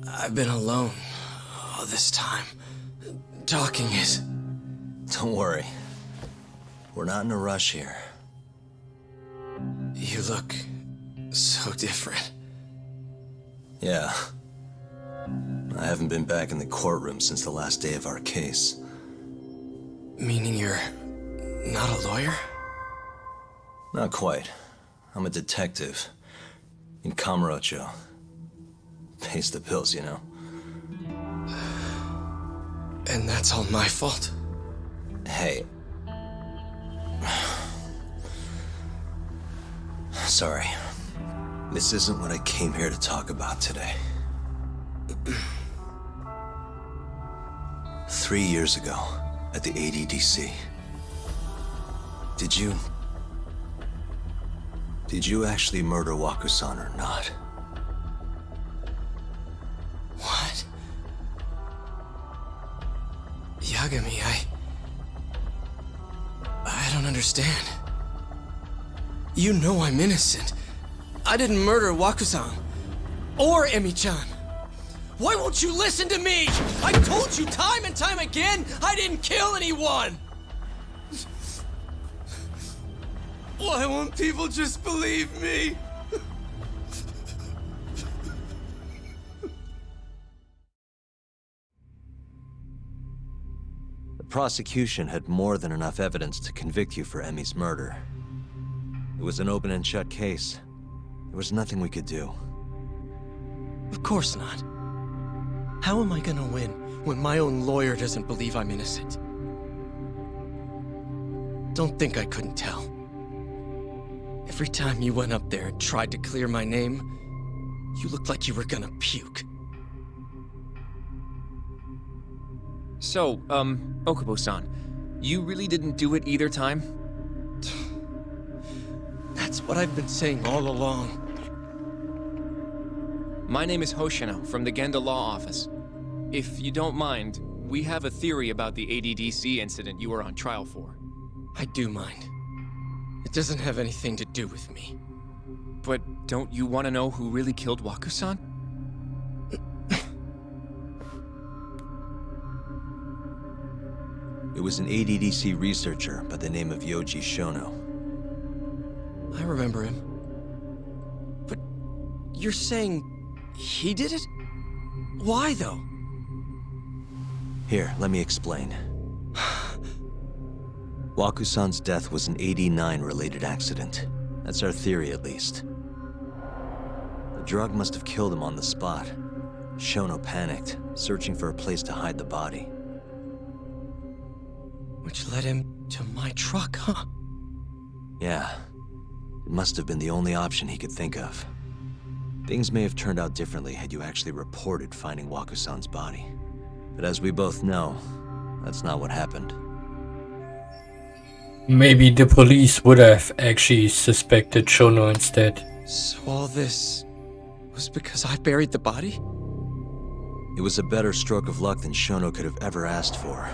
[SPEAKER 12] I've been alone all this time. Talking is...
[SPEAKER 5] Don't worry. We're not in a rush here.
[SPEAKER 12] You look so different.
[SPEAKER 5] Yeah. I haven't been back in the courtroom since the last day of our case.
[SPEAKER 12] Meaning you're not a lawyer?
[SPEAKER 5] Not quite. I'm a detective. In Kamurocho. Pays the bills, you know.
[SPEAKER 12] And that's all my fault?
[SPEAKER 5] Hey. Sorry. This isn't what I came here to talk about today. 3 years ago, at the ADDC, Did you actually murder Waku-san or not?
[SPEAKER 12] What? Yagami, I don't understand. You know I'm innocent. I didn't murder Waku-san. Or Emi-chan. Why won't you listen to me? I told you time and time again, I didn't kill anyone! Why won't people just believe me?
[SPEAKER 5] The prosecution had more than enough evidence to convict you for Emi's murder. It was an open and shut case. There was nothing we could do.
[SPEAKER 12] Of course not. How am I gonna win when my own lawyer doesn't believe I'm innocent? Don't think I couldn't tell. Every time you went up there and tried to clear my name, you looked like you were gonna puke.
[SPEAKER 4] So, Okubo-san, you really didn't do it either time?
[SPEAKER 12] That's what I've been saying all along.
[SPEAKER 4] My name is Hoshino from the Genda Law Office. If you don't mind, we have a theory about the ADDC incident you were on trial for.
[SPEAKER 12] I do mind. It doesn't have anything to do with me.
[SPEAKER 4] But don't you want to know who really killed Waku-san?
[SPEAKER 5] It was an ADDC researcher by the name of Yoji Shono.
[SPEAKER 12] I remember him. But you're saying he did it? Why, though?
[SPEAKER 5] Here, let me explain. Waku-san's death was an 89-related accident. That's our theory, at least. The drug must have killed him on the spot. Shono panicked, searching for a place to hide the body.
[SPEAKER 12] Which led him to my truck, huh?
[SPEAKER 5] Yeah. It must have been the only option he could think of. Things may have turned out differently had you actually reported finding Waku-san's body. But as we both know, that's not what happened.
[SPEAKER 1] Maybe the police would have actually suspected Shono instead.
[SPEAKER 12] So all this was because I buried the body?
[SPEAKER 5] It was a better stroke of luck than Shono could have ever asked for.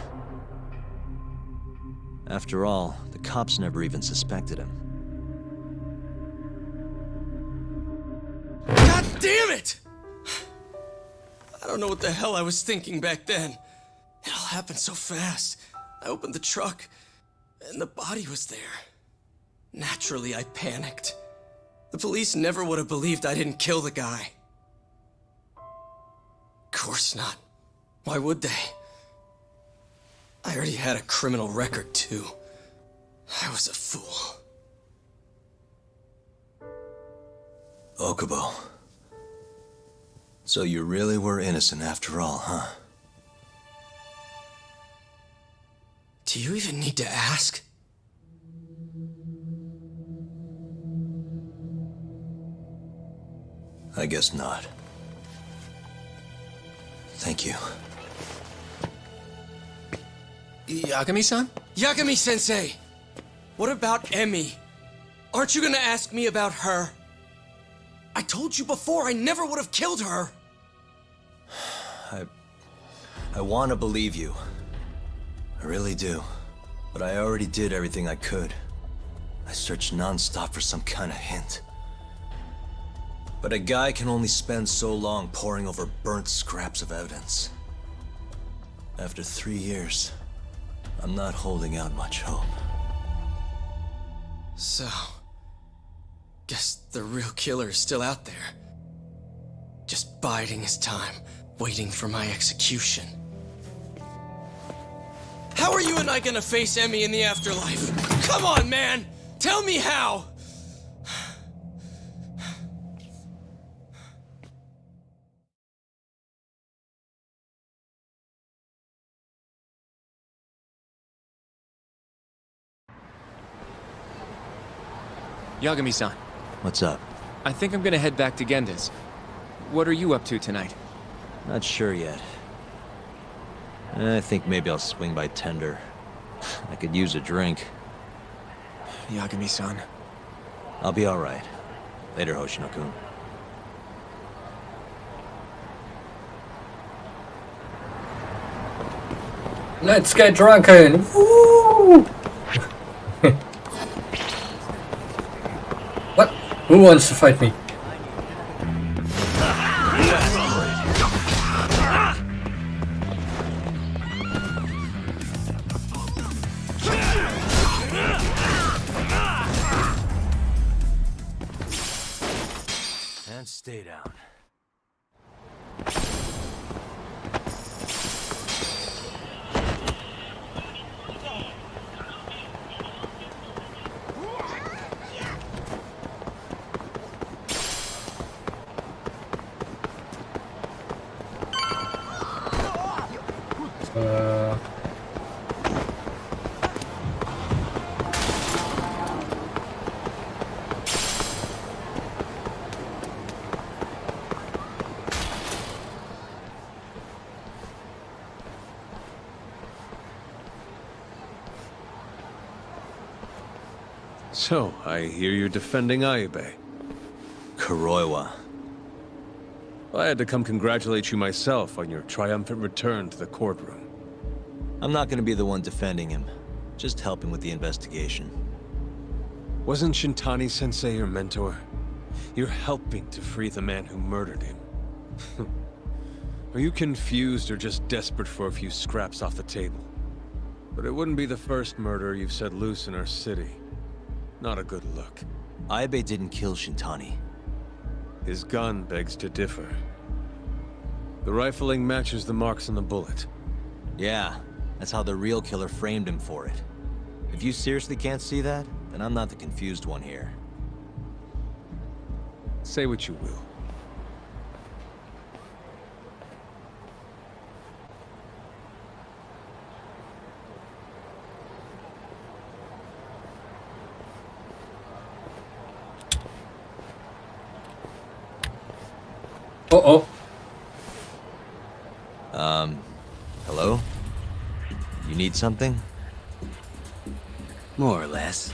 [SPEAKER 5] After all, the cops never even suspected him.
[SPEAKER 12] God damn it! I don't know what the hell I was thinking back then. It all happened so fast. I opened the truck, and the body was there. Naturally, I panicked. The police never would have believed I didn't kill the guy. Of course not. Why would they? I already had a criminal record, too. I was a fool.
[SPEAKER 5] Okubo. So you really were innocent after all, huh?
[SPEAKER 12] Do you even need to ask?
[SPEAKER 5] I guess not. Thank you.
[SPEAKER 4] Yagami-san?
[SPEAKER 12] Yagami-sensei! What about Emi? Aren't you gonna ask me about her? I told you before I never would have killed her!
[SPEAKER 5] I want to believe you. I really do. But I already did everything I could. I searched non-stop for some kind of hint. But a guy can only spend so long poring over burnt scraps of evidence. After 3 years, I'm not holding out much hope.
[SPEAKER 12] So... guess the real killer is still out there. Just biding his time, waiting for my execution. How are you and I gonna face Emi in the afterlife? Come on, man! Tell me how!
[SPEAKER 4] Yagami-san,
[SPEAKER 5] What's up?
[SPEAKER 4] I think I'm gonna head back to Genda's. What are you up to tonight?
[SPEAKER 5] Not sure yet. I think maybe I'll swing by Tender. I could use a drink.
[SPEAKER 4] Yagami-san.
[SPEAKER 5] I'll be alright. Later, Hoshino-kun.
[SPEAKER 1] Let's get drunken! Woo! What? Who wants to fight me?
[SPEAKER 5] And stay down.
[SPEAKER 13] So, I hear you're defending Ayube.
[SPEAKER 5] Kuroiwa.
[SPEAKER 13] I had to come congratulate you myself on your triumphant return to the courtroom.
[SPEAKER 5] I'm not gonna be the one defending him. Just helping with the investigation.
[SPEAKER 13] Wasn't Shintani-sensei your mentor? You're helping to free the man who murdered him. Are you confused or just desperate for a few scraps off the table? But it wouldn't be the first murder you've set loose in our city. Not a good look.
[SPEAKER 5] Ayube didn't kill Shintani.
[SPEAKER 13] His gun begs to differ. The rifling matches the marks on the bullet.
[SPEAKER 5] Yeah, that's how the real killer framed him for it. If you seriously can't see that, then I'm not the confused one here.
[SPEAKER 13] Say what you will.
[SPEAKER 1] Uh-oh.
[SPEAKER 5] Hello? You need something?
[SPEAKER 6] More or less.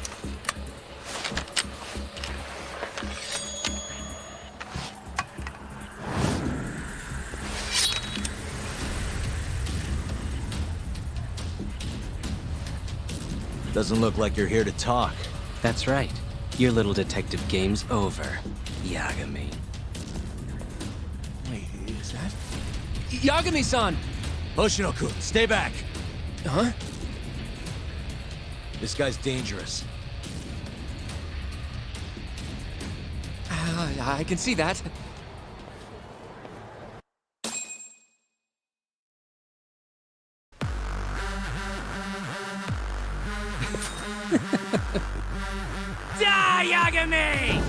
[SPEAKER 5] Doesn't look like you're here to talk.
[SPEAKER 6] That's right. Your little detective game's over, Yagami.
[SPEAKER 4] Wait, is that... Yagami-san!
[SPEAKER 5] Hoshino-kun, stay back!
[SPEAKER 4] Huh?
[SPEAKER 5] This guy's dangerous.
[SPEAKER 4] I can see that.
[SPEAKER 8] Die, Yagami!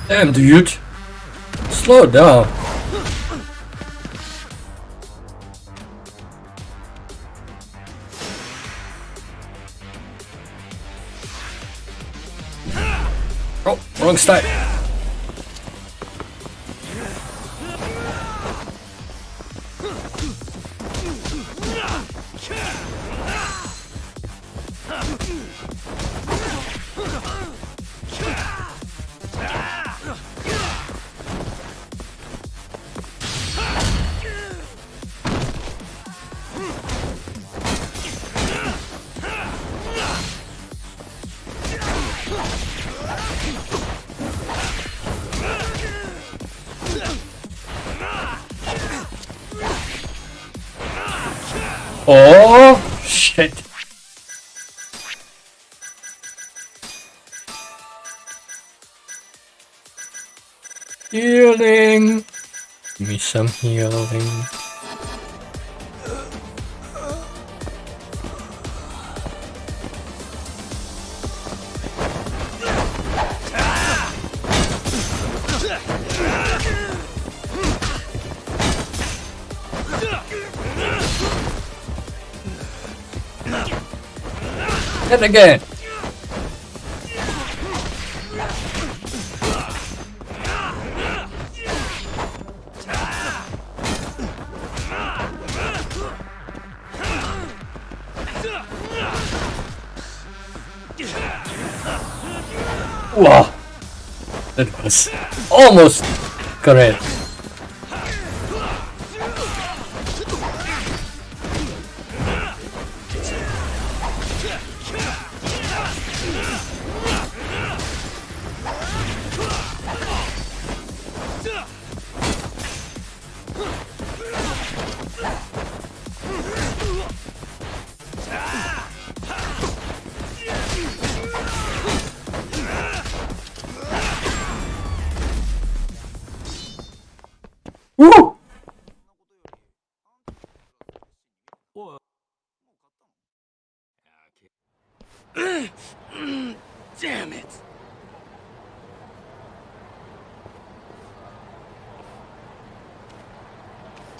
[SPEAKER 1] Damn, dude. Slow down. Oh, wrong style. Oh, shit. Healing. Give me some healing. And again. Wow. That was almost correct. Woo!
[SPEAKER 12] Damn it!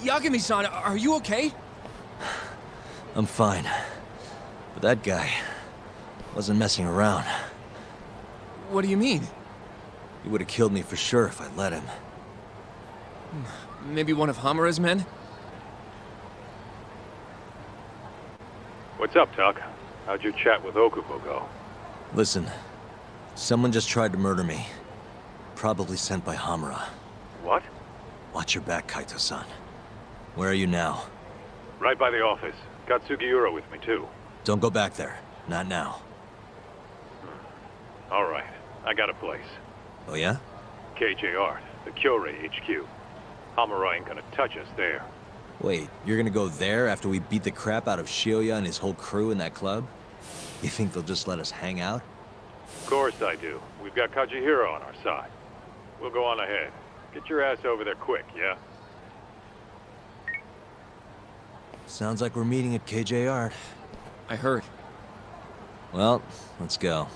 [SPEAKER 4] Yagami-san, are you okay?
[SPEAKER 5] I'm fine. But that guy wasn't messing around.
[SPEAKER 4] What do you mean?
[SPEAKER 5] He would have killed me for sure if I let him.
[SPEAKER 4] Maybe one of Hamura's men?
[SPEAKER 14] What's up, Tuck? How'd your chat with Okubo go?
[SPEAKER 5] Listen, someone just tried to murder me. Probably sent by Hamura.
[SPEAKER 14] What?
[SPEAKER 5] Watch your back, Kaito-san. Where are you now?
[SPEAKER 14] Right by the office. Got Sugiura with me, too.
[SPEAKER 5] Don't go back there. Not now.
[SPEAKER 14] All right. I got a place.
[SPEAKER 5] Oh yeah?
[SPEAKER 14] KJ Art, the Kyorei HQ. Hamura ain't gonna touch us there.
[SPEAKER 5] Wait, you're gonna go there after we beat the crap out of Shioya and his whole crew in that club? You think they'll just let us hang out?
[SPEAKER 14] Of course I do. We've got Kajihiro on our side. We'll go on ahead. Get your ass over there quick, yeah?
[SPEAKER 5] Sounds like we're meeting at KJ Art.
[SPEAKER 4] I heard.
[SPEAKER 5] Well, let's go.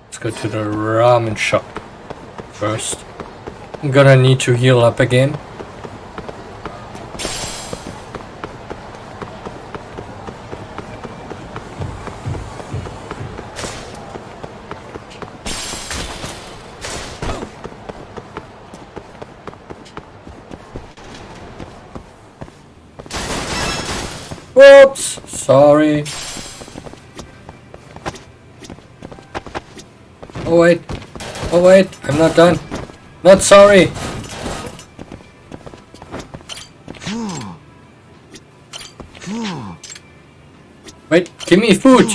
[SPEAKER 1] Let's go to the ramen shop first. I'm gonna need to heal up again. Whoops! Sorry. Oh wait. Oh wait, I'm not done. Not sorry. Wait, give me food.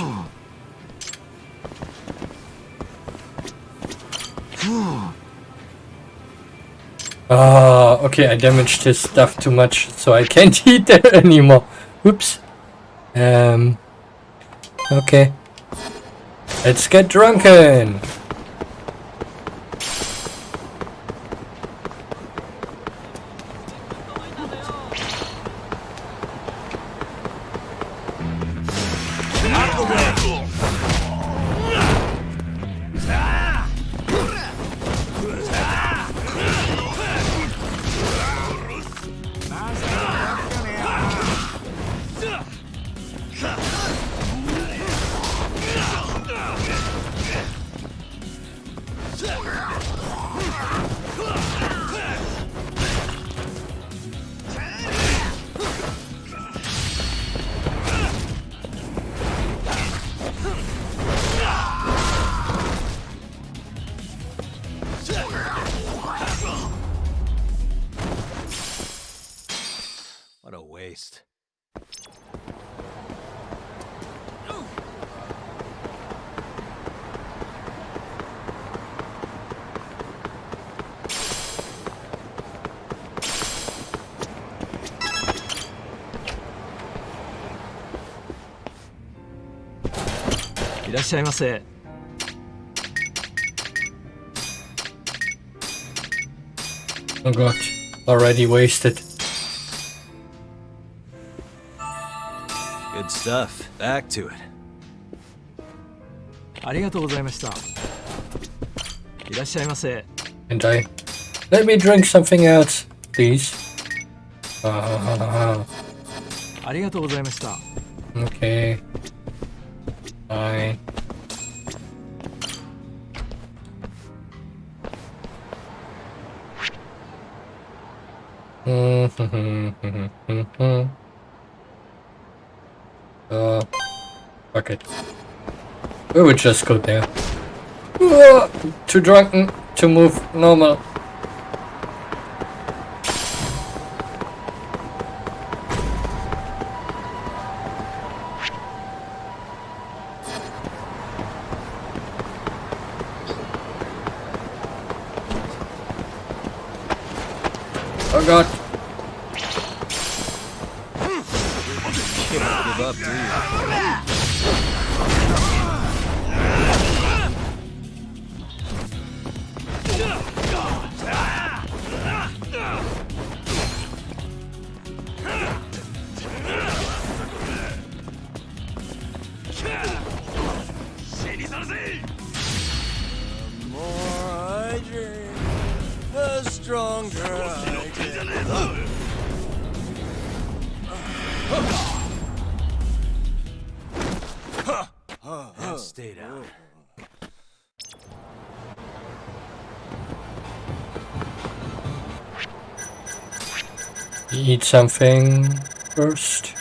[SPEAKER 1] Ah, okay, I damaged his stuff too much, so I can't eat there anymore. Whoops. Okay. Let's get drunken.
[SPEAKER 5] What a waste.
[SPEAKER 1] Oh god, already wasted.
[SPEAKER 5] Good stuff. Back to it.
[SPEAKER 1] And I Let me drink something else, please. Okay. Fine. Fuck it. We would just go there. Too drunken to move normal. Oh god.
[SPEAKER 5] Give up, do you?
[SPEAKER 12] The more I drink, the stronger I get.
[SPEAKER 5] Now stay down.
[SPEAKER 1] Eat something first.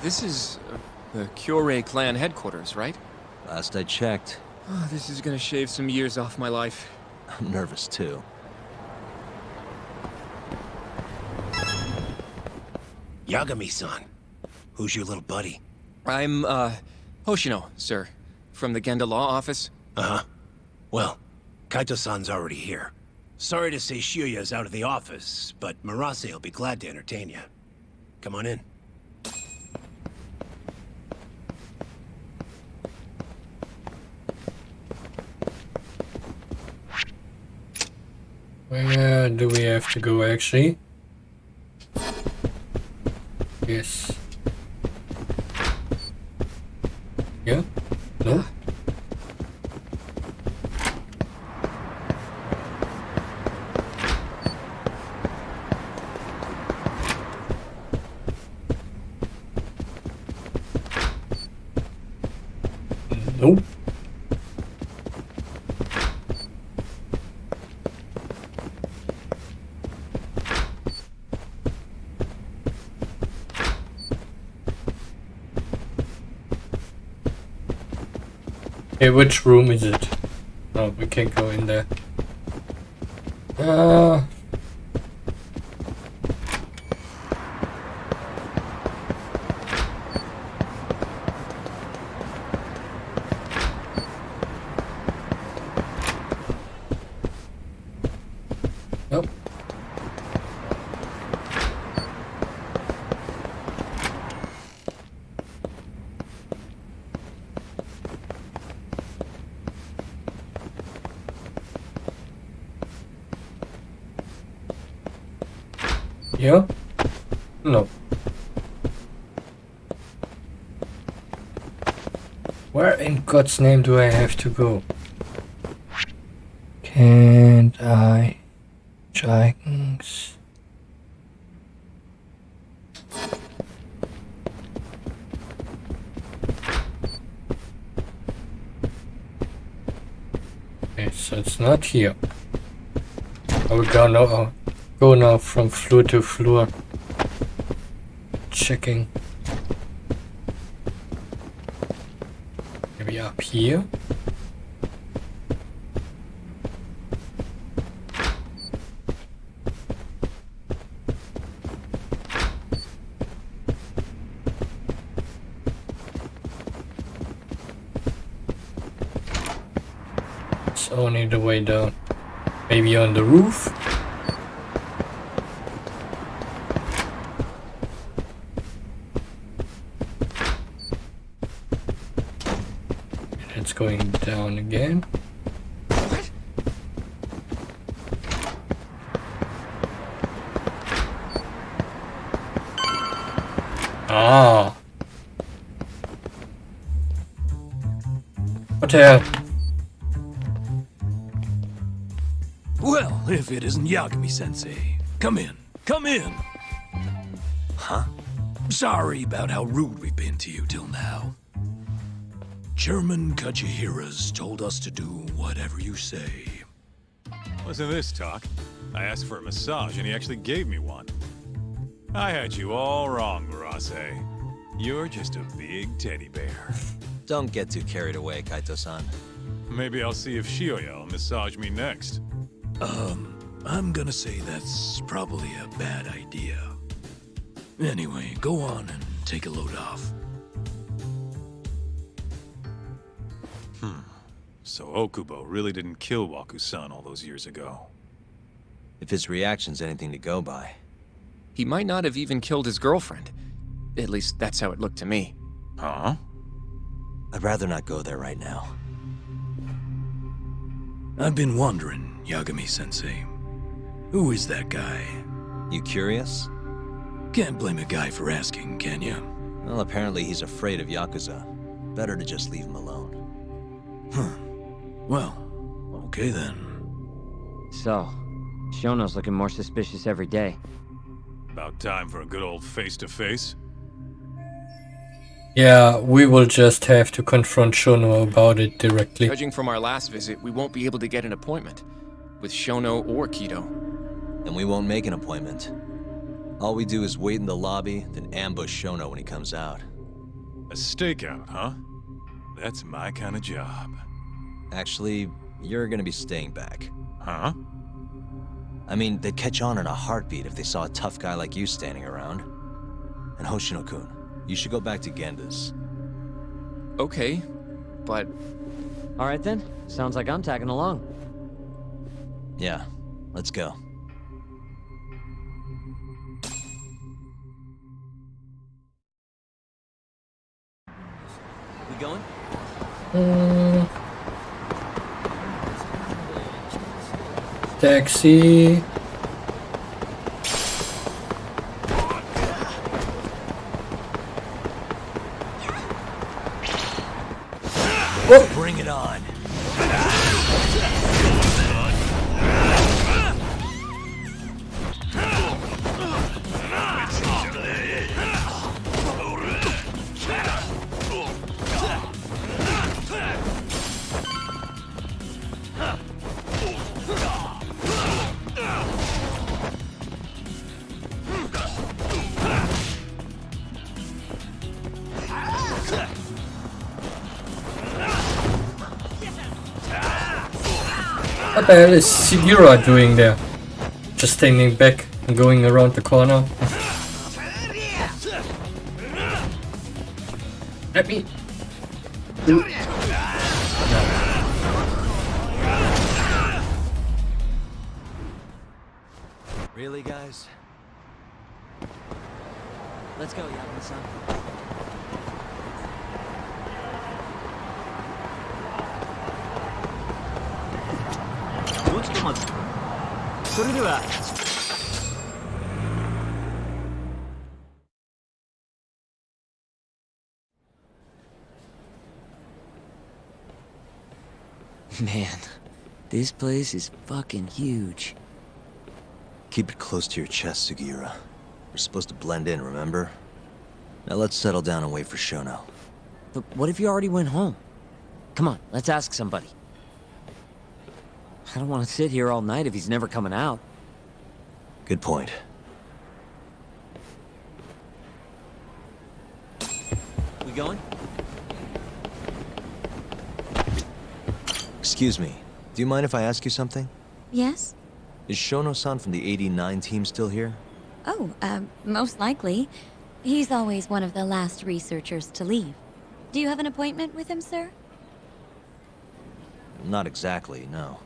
[SPEAKER 4] This is the Kyorei clan headquarters, right?
[SPEAKER 5] Last I checked.
[SPEAKER 4] Oh, this is gonna shave some years off my life.
[SPEAKER 5] I'm nervous too.
[SPEAKER 12] Yagami-san, who's your little buddy?
[SPEAKER 4] I'm, Hoshino, sir. From the Genda Law Office.
[SPEAKER 12] Uh-huh. Well, Kaito-san's already here. Sorry to say Shiuya's out of the office, but Murase will be glad to entertain you. Come on in.
[SPEAKER 1] Where do we have to go actually? Yes. Yeah? No? Nope. Hey, which room is it? Oh, we can't go in there. Nope. Yeah? No. Where in God's name do I have to go? Can't I? Dragons. Okay, so it's not here. I will go now from floor to floor. Checking. Maybe up here. It's only the way down. Maybe on the roof? going down again. Ah. What the hell?
[SPEAKER 15] Well, if it isn't Yagami-sensei. Come in. Come in.
[SPEAKER 5] Huh?
[SPEAKER 15] Sorry about how rude we've been to you till now. Chairman Kachihira's told us to do whatever you say.
[SPEAKER 7] Listen to this talk. I asked for a massage and he actually gave me one. I had you all wrong, Murase. You're just a big teddy bear.
[SPEAKER 5] Don't get too carried away, Kaito-san.
[SPEAKER 7] Maybe I'll see if Shioya will massage me next.
[SPEAKER 15] I'm gonna say that's probably a bad idea. Anyway, go on and take a load off.
[SPEAKER 7] So Okubo really didn't kill Waku-san all those years ago.
[SPEAKER 5] If his reaction's anything to go by.
[SPEAKER 4] He might not have even killed his girlfriend. At least that's how it looked to me.
[SPEAKER 7] Huh?
[SPEAKER 5] I'd rather not go there right now.
[SPEAKER 15] I've been wondering, Yagami-sensei. Who is that guy?
[SPEAKER 5] You curious?
[SPEAKER 15] Can't blame a guy for asking, can you?
[SPEAKER 5] Well, apparently he's afraid of Yakuza. Better to just leave him alone.
[SPEAKER 15] Well, okay then.
[SPEAKER 8] So, Shono's looking more suspicious every day.
[SPEAKER 7] About time for a good old face-to-face.
[SPEAKER 1] Yeah, we will just have to confront Shono about it directly.
[SPEAKER 4] Judging from our last visit, we won't be able to get an appointment. With Shono or Kido.
[SPEAKER 5] And we won't make an appointment. All we do is wait in the lobby, then ambush Shono when he comes out.
[SPEAKER 7] A stakeout, huh? That's my kind of job.
[SPEAKER 5] Actually, you're gonna be staying back.
[SPEAKER 7] Huh?
[SPEAKER 5] I mean, they'd catch on in a heartbeat if they saw a tough guy like you standing around. And Hoshino-kun, you should go back to Genda's.
[SPEAKER 4] Okay, but...
[SPEAKER 8] Alright then, sounds like I'm tagging along.
[SPEAKER 5] Yeah, let's go. We going?
[SPEAKER 1] Taxi.
[SPEAKER 15] Bring it on.
[SPEAKER 1] What the hell is Sigura doing there? Just standing back and going around the corner. Let me...
[SPEAKER 5] Really, guys? Let's go, Yagami-san.
[SPEAKER 8] Man, this place is fucking huge.
[SPEAKER 5] Keep it close to your chest, Sugiura. We're supposed to blend in, remember? Now let's settle down and wait for Shono.
[SPEAKER 8] But what if you already went home? Come on, let's ask somebody. I don't want to sit here all night if he's never coming out.
[SPEAKER 5] Good point. We going? Excuse me. Do you mind if I ask you something?
[SPEAKER 16] Yes?
[SPEAKER 5] Is Shono-san from the 89 team still here?
[SPEAKER 16] Oh, most likely. He's always one of the last researchers to leave. Do you have an appointment with him, sir?
[SPEAKER 5] Not exactly, no.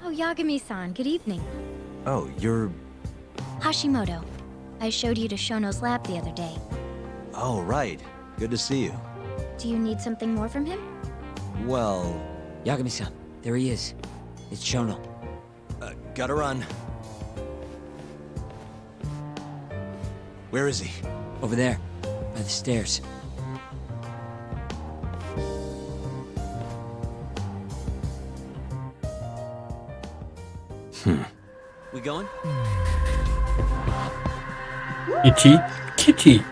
[SPEAKER 16] Oh, Yagami-san, good evening.
[SPEAKER 5] Oh, you're...
[SPEAKER 16] Hashimoto. I showed you to Shono's lab the other day.
[SPEAKER 5] Oh, right. Good to see you.
[SPEAKER 16] Do you need something more from him?
[SPEAKER 5] Well...
[SPEAKER 8] Yagami-san, there he is. It's Shono.
[SPEAKER 5] Gotta run. Where is he?
[SPEAKER 8] Over there, by the stairs.
[SPEAKER 5] We going?
[SPEAKER 1] Kitty, kitty.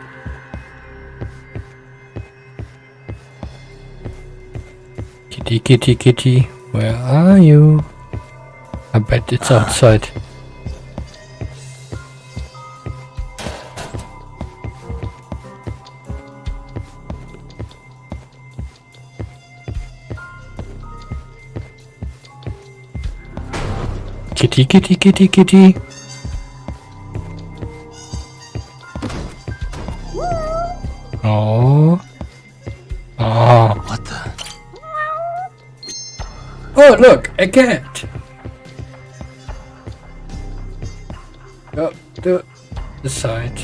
[SPEAKER 1] Kitty, kitty, kitty. Where are you? I bet it's outside. Kitty, kitty, kitty, kitty. Oh. Oh.
[SPEAKER 5] What the?
[SPEAKER 1] Oh, look, a cat. Go to the side.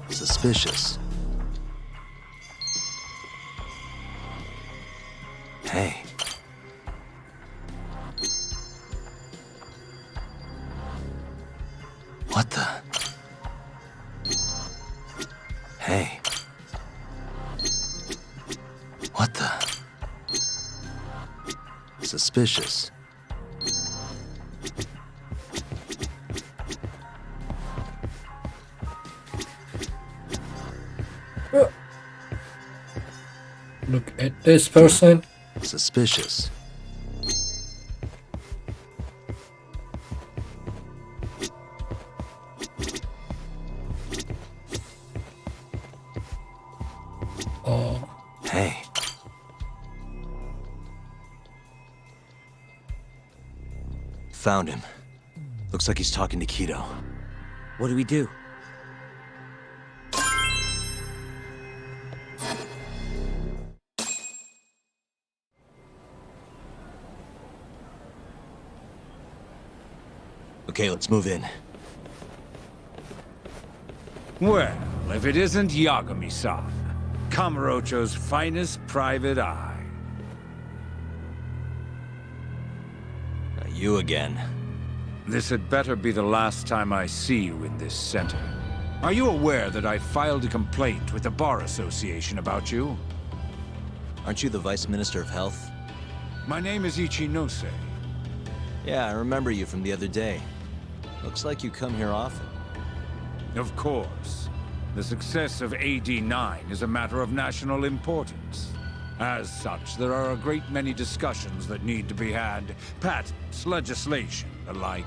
[SPEAKER 5] Suspicious. Hey. What the? Hey. What the? Suspicious.
[SPEAKER 1] Look at this person.
[SPEAKER 5] Suspicious.
[SPEAKER 1] Oh.
[SPEAKER 5] Hey. Found him. Looks like he's talking to Kido.
[SPEAKER 8] What do we do?
[SPEAKER 5] Okay, let's move in.
[SPEAKER 15] Well, if it isn't Yagami-san, Kamurocho's finest private eye.
[SPEAKER 5] You again.
[SPEAKER 15] This had better be the last time I see you in this center. Are you aware that I filed a complaint with the Bar Association about you?
[SPEAKER 5] Aren't you the Vice Minister of Health?
[SPEAKER 15] My name is Ichinose.
[SPEAKER 5] Yeah, I remember you from the other day. Looks like you come here often.
[SPEAKER 15] Of course. The success of AD-9 is a matter of national importance. As such, there are a great many discussions that need to be had. Patents, legislation, the like.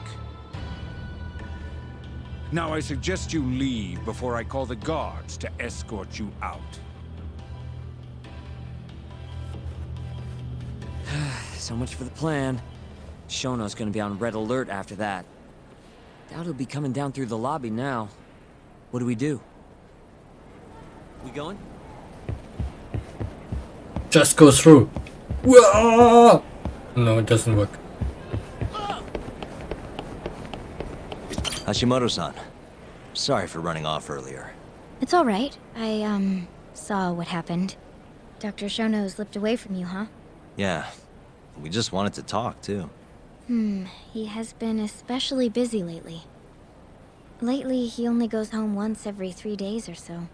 [SPEAKER 15] Now I suggest you leave before I call the guards to escort you out.
[SPEAKER 8] So much for the plan. Shono's gonna be on red alert after that. Doubt he'll be coming down through the lobby now. What do we do?
[SPEAKER 5] We going?
[SPEAKER 1] Just go through. Whoa! No, it doesn't work.
[SPEAKER 5] Hashimoto-san. Sorry for running off earlier.
[SPEAKER 16] It's all right. I, saw what happened. Dr. Shono slipped away from you, huh?
[SPEAKER 5] Yeah. We just wanted to talk, too.
[SPEAKER 16] He has been especially busy lately. Lately, he only goes home once every 3 days or so.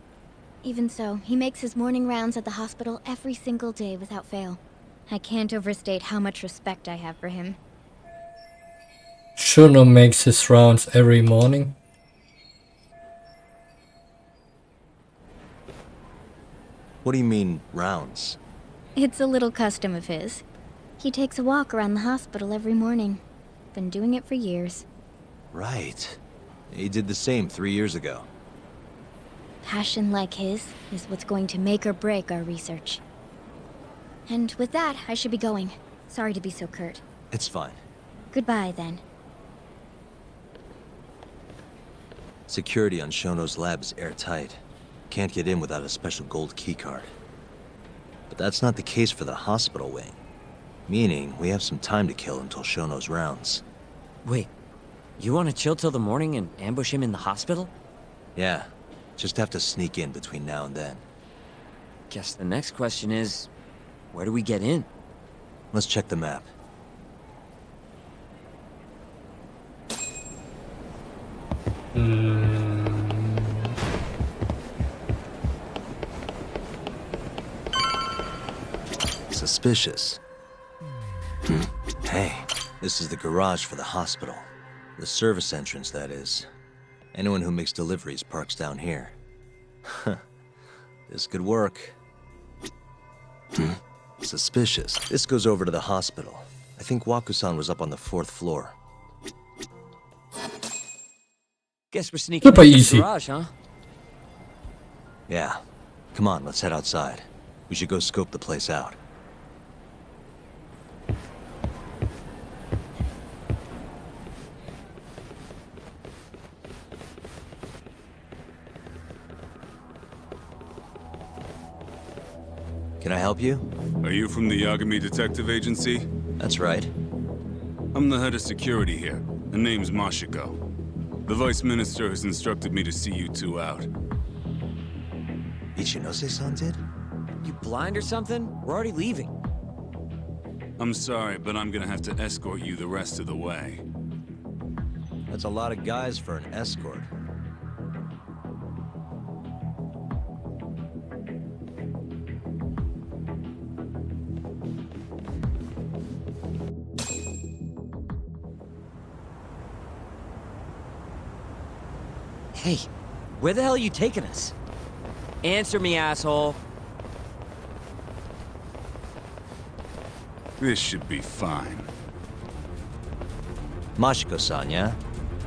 [SPEAKER 16] Even so, he makes his morning rounds at the hospital every single day without fail. I can't overstate how much respect I have for him.
[SPEAKER 1] Shono makes his rounds every morning.
[SPEAKER 5] What do you mean, rounds?
[SPEAKER 16] It's a little custom of his. He takes a walk around the hospital every morning. Been doing it for years.
[SPEAKER 5] Right. He did the same 3 years ago.
[SPEAKER 16] Passion like his is what's going to make or break our research. And with that, I should be going. Sorry to be so curt.
[SPEAKER 5] It's fine.
[SPEAKER 16] Goodbye, then.
[SPEAKER 5] Security on Shono's lab is airtight. Can't get in without a special gold keycard. But that's not the case for the hospital wing. Meaning, we have some time to kill until Shono's rounds.
[SPEAKER 8] Wait, you want to chill till the morning and ambush him in the hospital?
[SPEAKER 5] Yeah, just have to sneak in between now and then.
[SPEAKER 8] Guess the next question is, Where do we get in?
[SPEAKER 5] Let's check the map. Suspicious. Hey, this is the garage for the hospital. The service entrance, that is. Anyone who makes deliveries parks down here. This could work. Suspicious. This goes over to the hospital. I think Waku-san was up on the 4th floor.
[SPEAKER 8] Guess we're sneaking
[SPEAKER 1] Super
[SPEAKER 8] into the
[SPEAKER 1] easy.
[SPEAKER 8] garage, huh?
[SPEAKER 5] Yeah. Come on, let's head outside. We should go scope the place out. Can I help you?
[SPEAKER 17] Are you from the Yagami Detective Agency?
[SPEAKER 5] That's right.
[SPEAKER 17] I'm the head of security here. Her name's Mashiko. The Vice Minister has instructed me to see you two out.
[SPEAKER 5] Ichinose-san did?
[SPEAKER 8] You blind or something? We're already leaving.
[SPEAKER 17] I'm sorry, but I'm gonna have to escort you the rest of the way.
[SPEAKER 5] That's a lot of guys for an escort.
[SPEAKER 8] Hey, where the hell are you taking us? Answer me, asshole.
[SPEAKER 17] This should be fine.
[SPEAKER 5] Mashiko-san, yeah?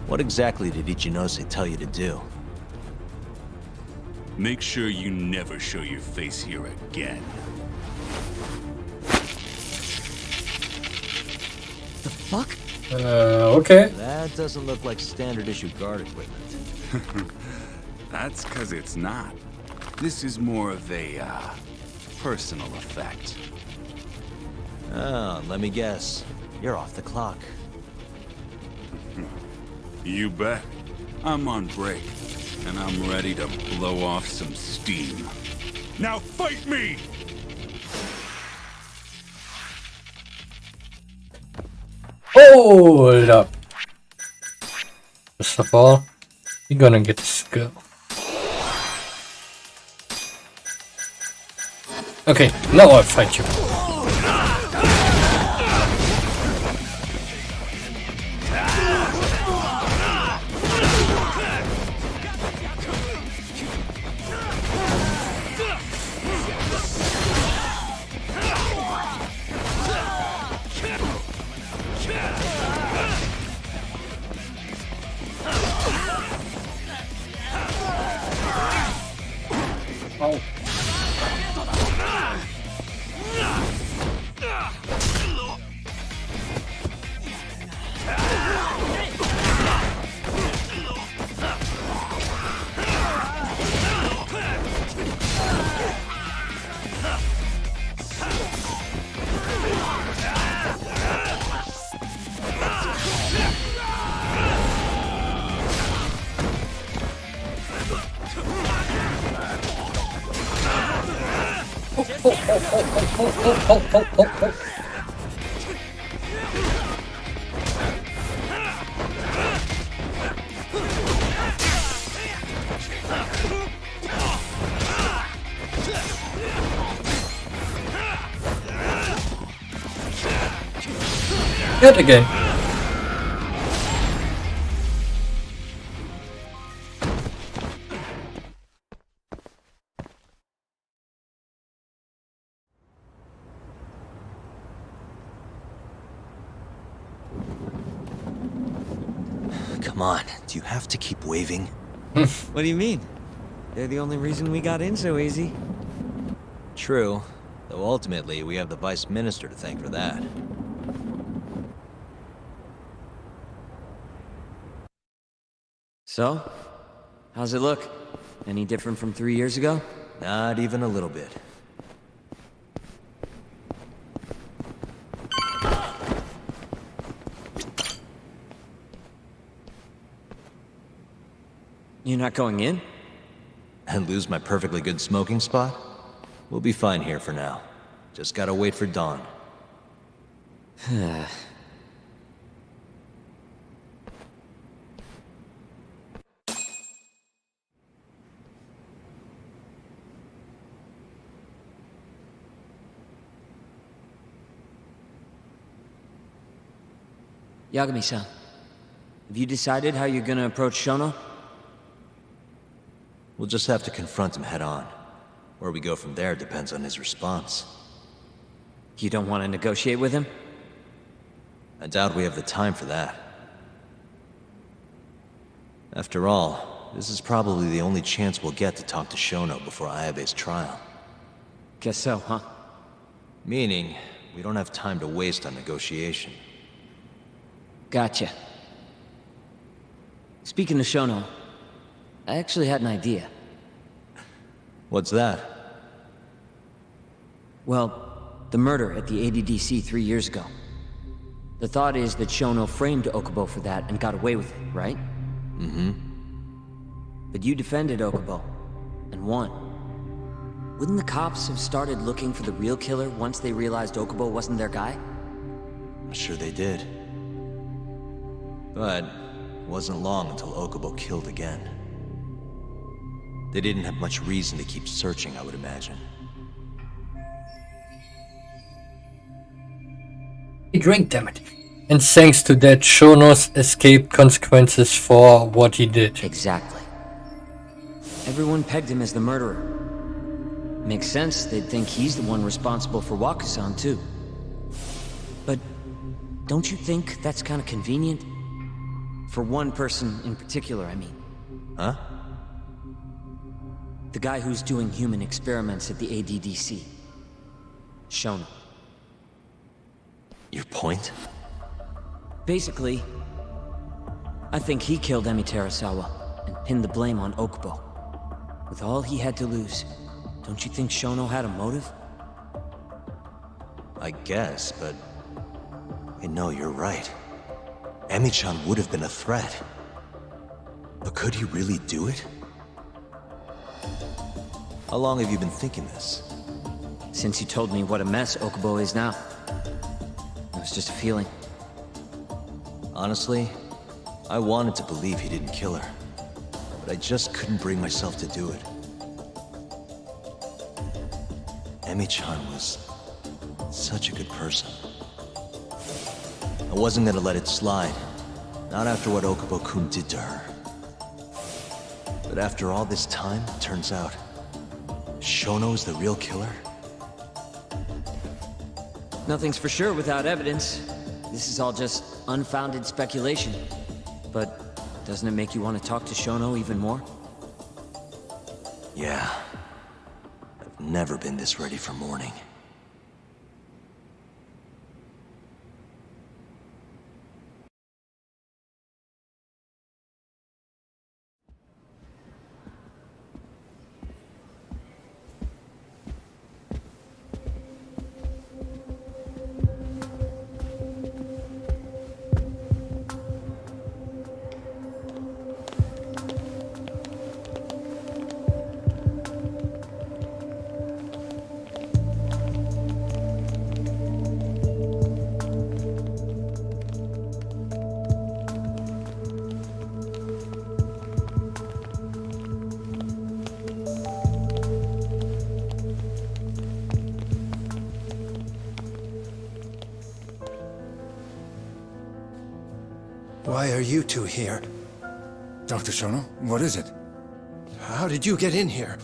[SPEAKER 5] What exactly did Ichinose tell you to do?
[SPEAKER 17] Make sure you never show your face here again.
[SPEAKER 8] The fuck?
[SPEAKER 1] Okay.
[SPEAKER 5] That doesn't look like standard issue guard equipment.
[SPEAKER 17] That's 'cause it's not. This is more of a, personal effect.
[SPEAKER 5] Oh, let me guess. You're off the clock.
[SPEAKER 17] You bet. I'm on break, and I'm ready to blow off some steam. Now fight me!
[SPEAKER 1] Hold up. First of all, you're gonna get this girl. Okay, now I'll fight you. Oh. Yet again.
[SPEAKER 5] Come on, do you have to keep waving?
[SPEAKER 8] What do you mean? They're the only reason we got in so easy.
[SPEAKER 5] True, though ultimately we have the Vice Minister to thank for that.
[SPEAKER 8] So, how's it look? Any different from 3 years ago?
[SPEAKER 5] Not even a little bit.
[SPEAKER 8] You're not going in?
[SPEAKER 5] And lose my perfectly good smoking spot? We'll be fine here for now. Just gotta wait for dawn.
[SPEAKER 8] Yagami-san, have you decided how you're gonna approach Shono?
[SPEAKER 5] We'll just have to confront him head on. Where we go from there depends on his response.
[SPEAKER 8] You don't want to negotiate with him?
[SPEAKER 5] I doubt we have the time for that. After all, this is probably the only chance we'll get to talk to Shono before Ayabe's trial.
[SPEAKER 8] Guess so, huh?
[SPEAKER 5] Meaning, we don't have time to waste on negotiation.
[SPEAKER 8] Gotcha. Speaking of Shono, I actually had an idea.
[SPEAKER 5] What's that?
[SPEAKER 8] Well, the murder at the ADDC 3 years ago. The thought is that Shono framed Okubo for that and got away with it, right?
[SPEAKER 5] Mm-hmm.
[SPEAKER 8] But you defended Okubo, and won. Wouldn't the cops have started looking for the real killer once they realized Okubo wasn't their guy?
[SPEAKER 5] I'm sure they did. But it wasn't long until Okubo killed again. They didn't have much reason to keep searching, I would imagine.
[SPEAKER 1] He drank, damn it. And thanks to that, Shonos escaped consequences for what he did.
[SPEAKER 8] Exactly. Everyone pegged him as the murderer. Makes sense, they'd think he's the one responsible for Wakusan, too. But don't you think that's kind of convenient? For one person in particular, I mean.
[SPEAKER 5] Huh?
[SPEAKER 8] The guy who's doing human experiments at the ADDC. Shono.
[SPEAKER 5] Your point?
[SPEAKER 8] Basically, I think he killed Emi Terasawa and pinned the blame on Okubo. With all he had to lose, don't you think Shono had a motive?
[SPEAKER 5] I guess, but... No, you're right. Emi-chan would have been a threat. But could he really do it? How long have you been thinking this?
[SPEAKER 8] Since you told me what a mess Okubo is now. It was just a feeling.
[SPEAKER 5] Honestly, I wanted to believe he didn't kill her. But I just couldn't bring myself to do it. Emi-chan was such a good person. I wasn't gonna let it slide. Not after what Okubo-kun did to her. But after all this time, it turns out Shono's the real killer?
[SPEAKER 8] Nothing's for sure without evidence. This is all just unfounded speculation. But doesn't it make you want to talk to Shono even more?
[SPEAKER 5] Yeah. I've never been this ready for morning.
[SPEAKER 18] Why are you two here?
[SPEAKER 15] Dr. Shono, what is it?
[SPEAKER 18] How did you get in here?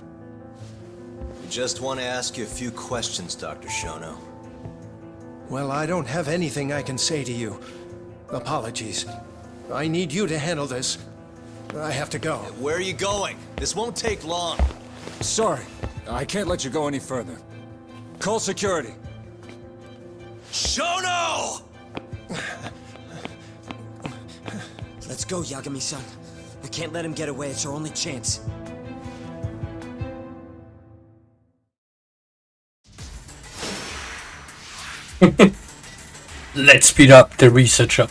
[SPEAKER 5] We just want to ask you a few questions, Dr. Shono.
[SPEAKER 18] Well, I don't have anything I can say to you. Apologies. I need you to handle this. I have to go.
[SPEAKER 5] Where are you going? This won't take long.
[SPEAKER 15] Sorry, I can't let you go any further. Call security.
[SPEAKER 5] Shono!
[SPEAKER 8] Let's go, Yagami-san. We can't let him get away. It's our only chance.
[SPEAKER 1] Let's speed up the researcher.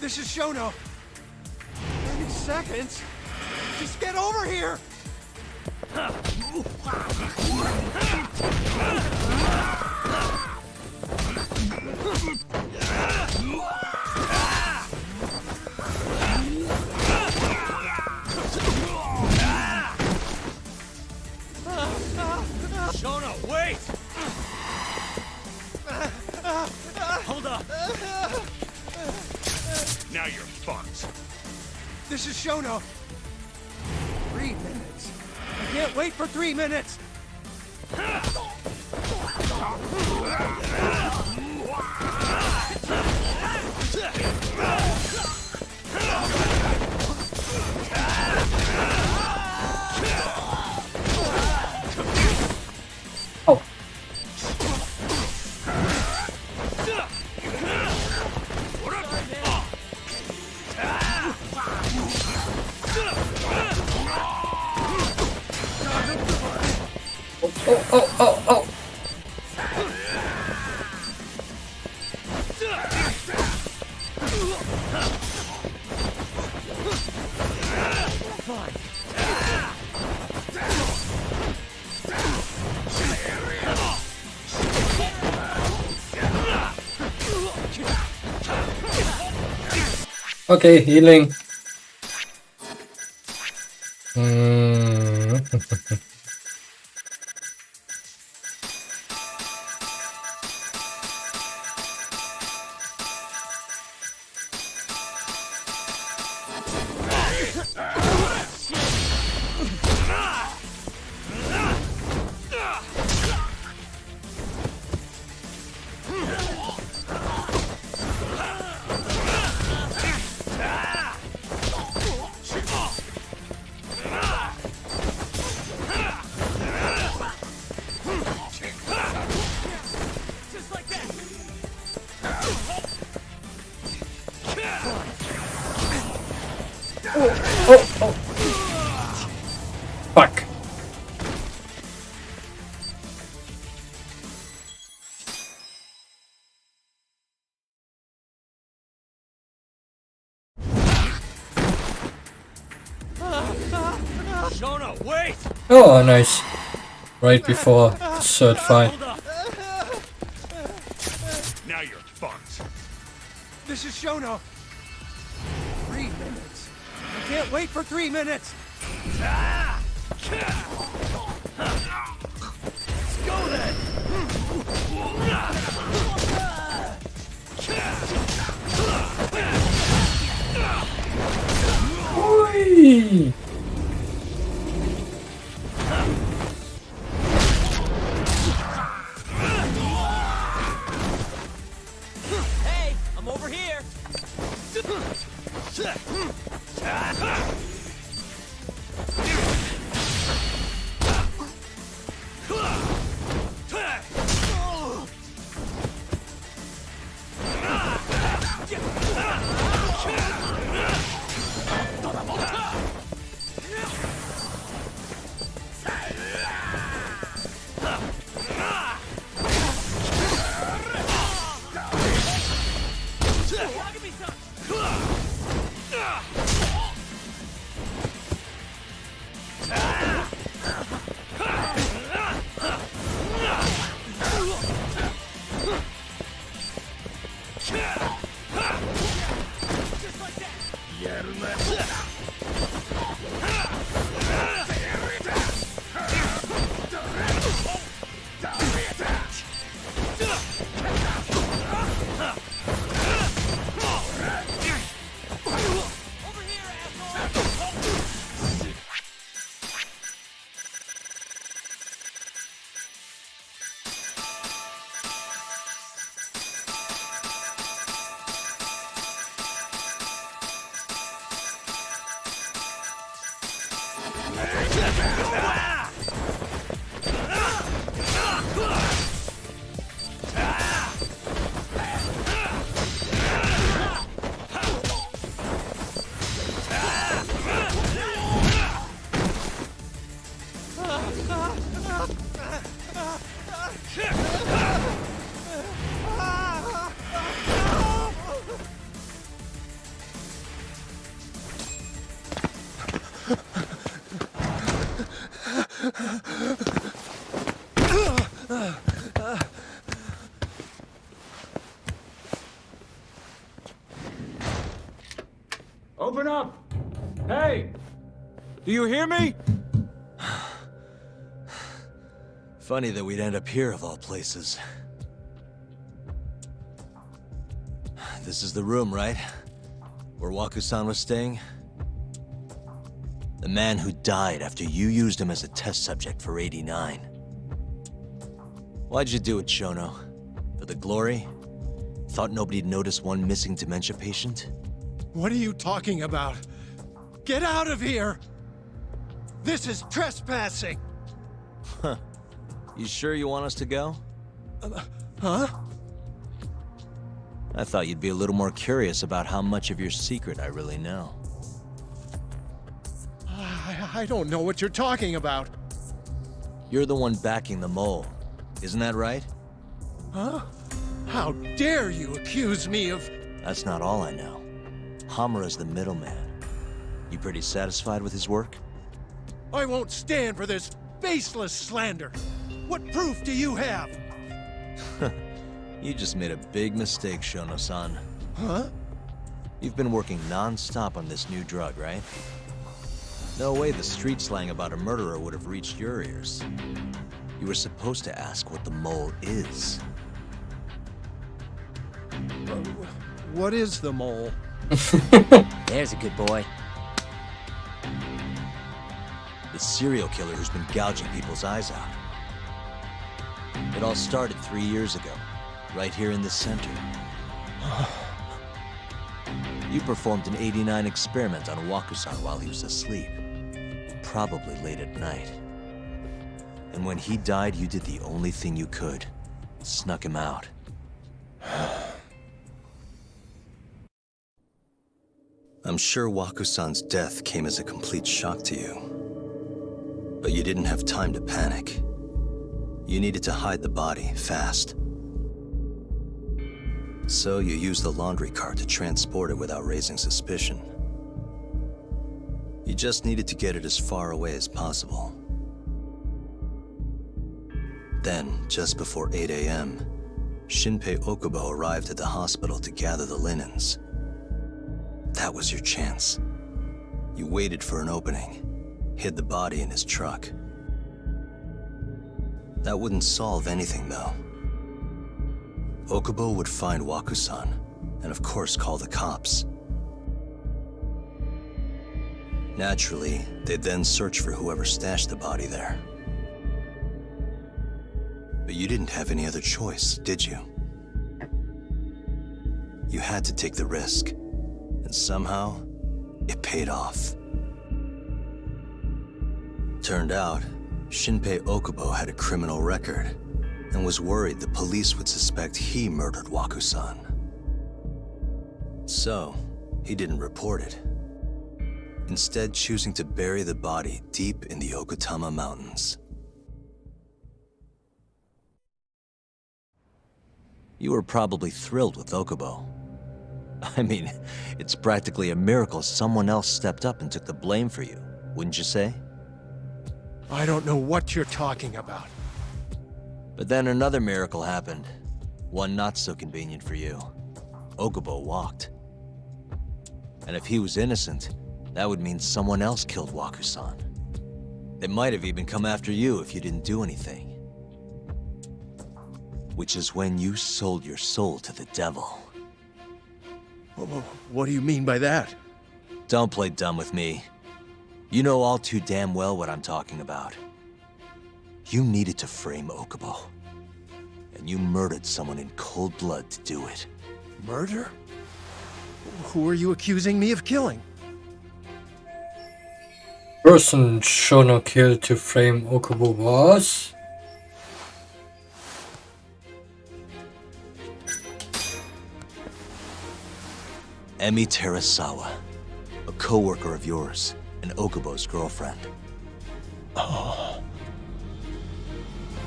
[SPEAKER 18] This is Shono. 30 seconds? Just get over here!
[SPEAKER 12] Shono, wait! Hold up.
[SPEAKER 17] Now you're fucked.
[SPEAKER 18] This is Shono. 3 minutes. I can't wait for 3 minutes!
[SPEAKER 1] Oh. Okay, healing. Oh. Fuck.
[SPEAKER 12] Shono, wait!
[SPEAKER 1] Oh, nice. Right before the third fight.
[SPEAKER 17] Now you're fucked.
[SPEAKER 18] This is Shono. 3 minutes. I can't wait for 3 minutes! Let's go then!
[SPEAKER 1] Oi.
[SPEAKER 12] Hey, I'm over here!
[SPEAKER 15] Open up! Hey! Do you hear me?
[SPEAKER 5] Funny that we'd end up here of all places. This is the room, right? Where Waku-san was staying? The man who died after you used him as a test subject for 89. Why'd you do it, Shono? For the glory? Thought nobody'd notice one missing dementia patient?
[SPEAKER 18] What are you talking about? Get out of here! This is trespassing!
[SPEAKER 5] Huh. You sure you want us to go?
[SPEAKER 18] Huh?
[SPEAKER 5] I thought you'd be a little more curious about how much of your secret I really know.
[SPEAKER 18] I don't know what you're talking about.
[SPEAKER 5] You're the one backing the mole, isn't that right?
[SPEAKER 18] Huh? How dare you accuse me of...
[SPEAKER 5] That's not all I know. Hamura's the middleman. You pretty satisfied with his work?
[SPEAKER 18] I won't stand for this baseless slander. What proof do you have?
[SPEAKER 5] You just made a big mistake, Shono-san.
[SPEAKER 18] Huh?
[SPEAKER 5] You've been working non-stop on this new drug, right? No way the street slang about a murderer would have reached your ears. You were supposed to ask what the mole is.
[SPEAKER 18] What is the mole?
[SPEAKER 8] There's a good boy.
[SPEAKER 5] The serial killer who's been gouging people's eyes out. It all started 3 years ago, right here in this center. You performed an 89 experiment on Waku-san while he was asleep. Probably late at night. And when he died, you did the only thing you could. Snuck him out. I'm sure Waku-san's death came as a complete shock to you. But you didn't have time to panic. You needed to hide the body, fast. So you used the laundry cart to transport it without raising suspicion. You just needed to get it as far away as possible. Then, just before 8 a.m., Shinpei Okubo arrived at the hospital to gather the linens. That was your chance. You waited for an opening, hid the body in his truck. That wouldn't solve anything, though. Okubo would find Waku-san, and of course call the cops. Naturally, they'd then search for whoever stashed the body there. But you didn't have any other choice, did you? You had to take the risk, and somehow, it paid off. Turned out, Shinpei Okubo had a criminal record, and was worried the police would suspect he murdered Waku-san. So, he didn't report it. Instead choosing to bury the body deep in the Okutama Mountains. You were probably thrilled with Okubo. I mean, it's practically a miracle someone else stepped up and took the blame for you, wouldn't you say?
[SPEAKER 18] I don't know what you're talking about.
[SPEAKER 5] But then another miracle happened. One not so convenient for you. Okubo walked. And if he was innocent, that would mean someone else killed Waku-san. They might have even come after you if you didn't do anything. Which is when you sold your soul to the devil.
[SPEAKER 18] What do you mean by that?
[SPEAKER 5] Don't play dumb with me. You know all too damn well what I'm talking about. You needed to frame Okubo. And you murdered someone in cold blood to do it.
[SPEAKER 18] Murder? Who are you accusing me of killing?
[SPEAKER 1] Person Shono killed to frame Okubo was...
[SPEAKER 5] Emi Terasawa, a co-worker of yours, and Okubo's girlfriend.
[SPEAKER 18] Oh.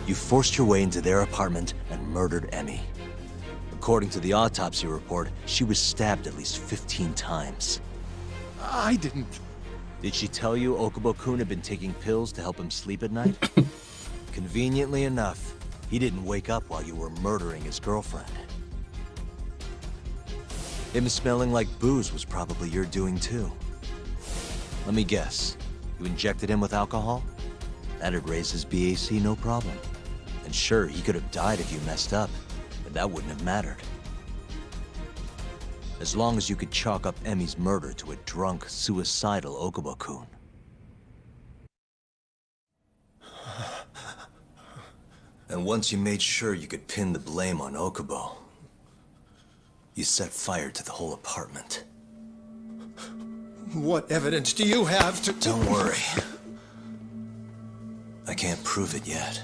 [SPEAKER 5] You forced your way into their apartment and murdered Emi. According to the autopsy report, she was stabbed at least 15 times.
[SPEAKER 18] I didn't...
[SPEAKER 5] Did she tell you Okubo-kun had been taking pills to help him sleep at night? Conveniently enough, he didn't wake up while you were murdering his girlfriend. Him smelling like booze was probably your doing too. Let me guess. You injected him with alcohol? That'd raise his BAC no problem. And sure, he could have died if you messed up, but that wouldn't have mattered. As long as you could chalk up Emi's murder to a drunk, suicidal Okubo-kun. And once you made sure you could pin the blame on Okubo, you set fire to the whole apartment.
[SPEAKER 18] What evidence do you have to...
[SPEAKER 5] Don't worry. I can't prove it yet.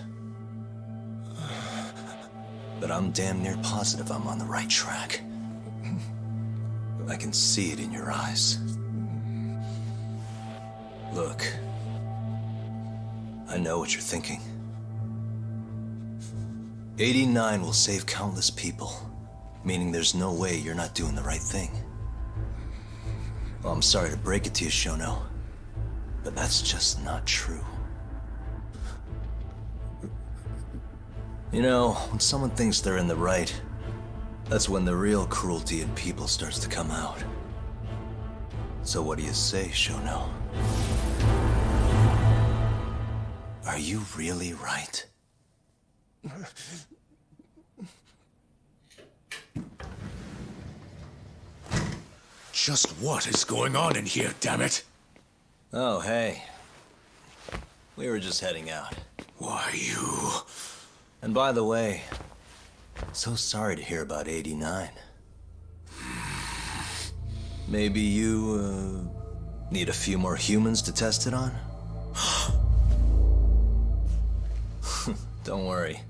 [SPEAKER 5] But I'm damn near positive I'm on the right track. I can see it in your eyes. Look. I know what you're thinking. 89 will save countless people, meaning there's no way you're not doing the right thing. Well, I'm sorry to break it to you, Shono, but that's just not true. You know, when someone thinks they're in the right, that's when the real cruelty in people starts to come out. So what do you say, Shono? Are you really right?
[SPEAKER 2] Just what is going on in here, damn it?
[SPEAKER 5] Oh, hey. We were just heading out.
[SPEAKER 2] Why, you...
[SPEAKER 5] And by the way, so sorry to hear about 89. Maybe you, need a few more humans to test it on? Don't worry.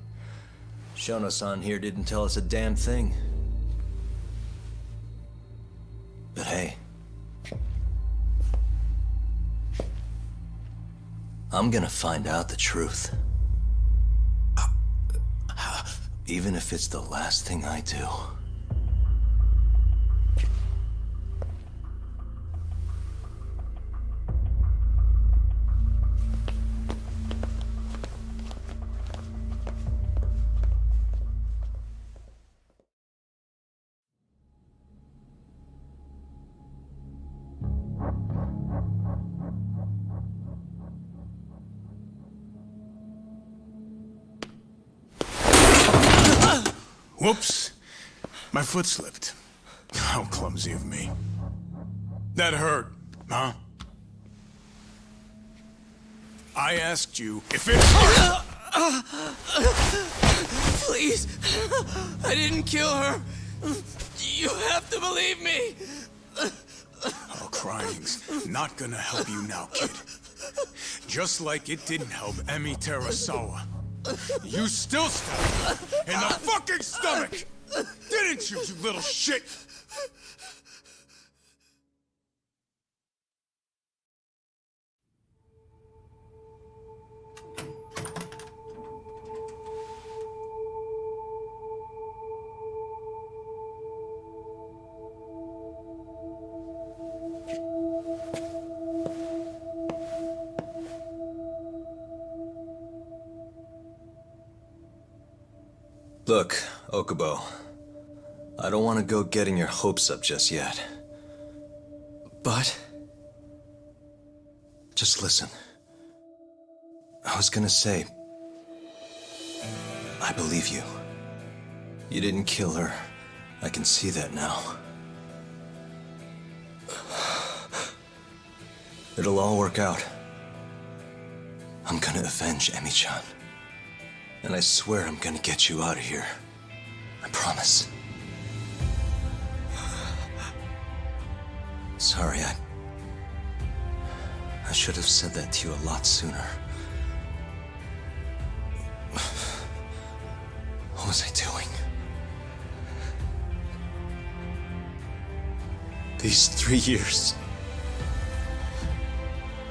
[SPEAKER 5] Shono-san here didn't tell us a damn thing. But hey, I'm gonna find out the truth. Even if it's the last thing I do.
[SPEAKER 2] Whoops. My foot slipped. How clumsy of me. That hurt, huh? I asked you if it hurt!
[SPEAKER 12] Please! I didn't kill her! You have to believe me!
[SPEAKER 2] Oh, crying's not gonna help you now, kid. Just like it didn't help Emi Terasawa. You still stabbed her in the fucking stomach! Didn't you, you little shit?
[SPEAKER 5] Look, Okubo. I don't want to go getting your hopes up just yet. But... just listen. I was gonna say... I believe you. You didn't kill her. I can see that now. It'll all work out. I'm gonna avenge Emi-chan. And I swear I'm gonna get you out of here. I promise. Sorry, I should have said that to you a lot sooner. What was I doing? These 3 years,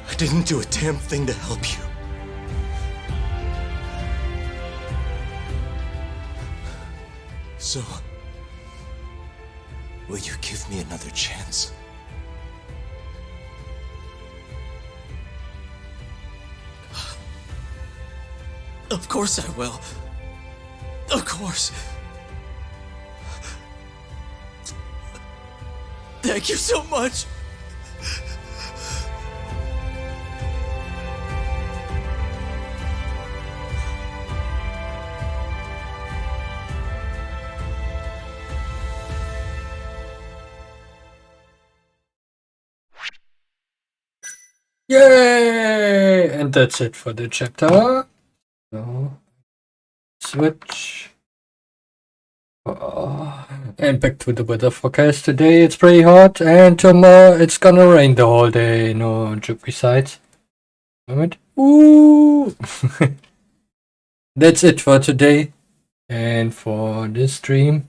[SPEAKER 5] I didn't do a damn thing to help you. So, will you give me another chance?
[SPEAKER 12] Of course I will. Of course. Thank you so much.
[SPEAKER 1] Yay! And that's it for the chapter. So, switch. And back to the weather forecast. Today it's pretty hot, and tomorrow it's gonna rain the whole day. No joke besides. Moment. Ooh! That's it for today and for this stream.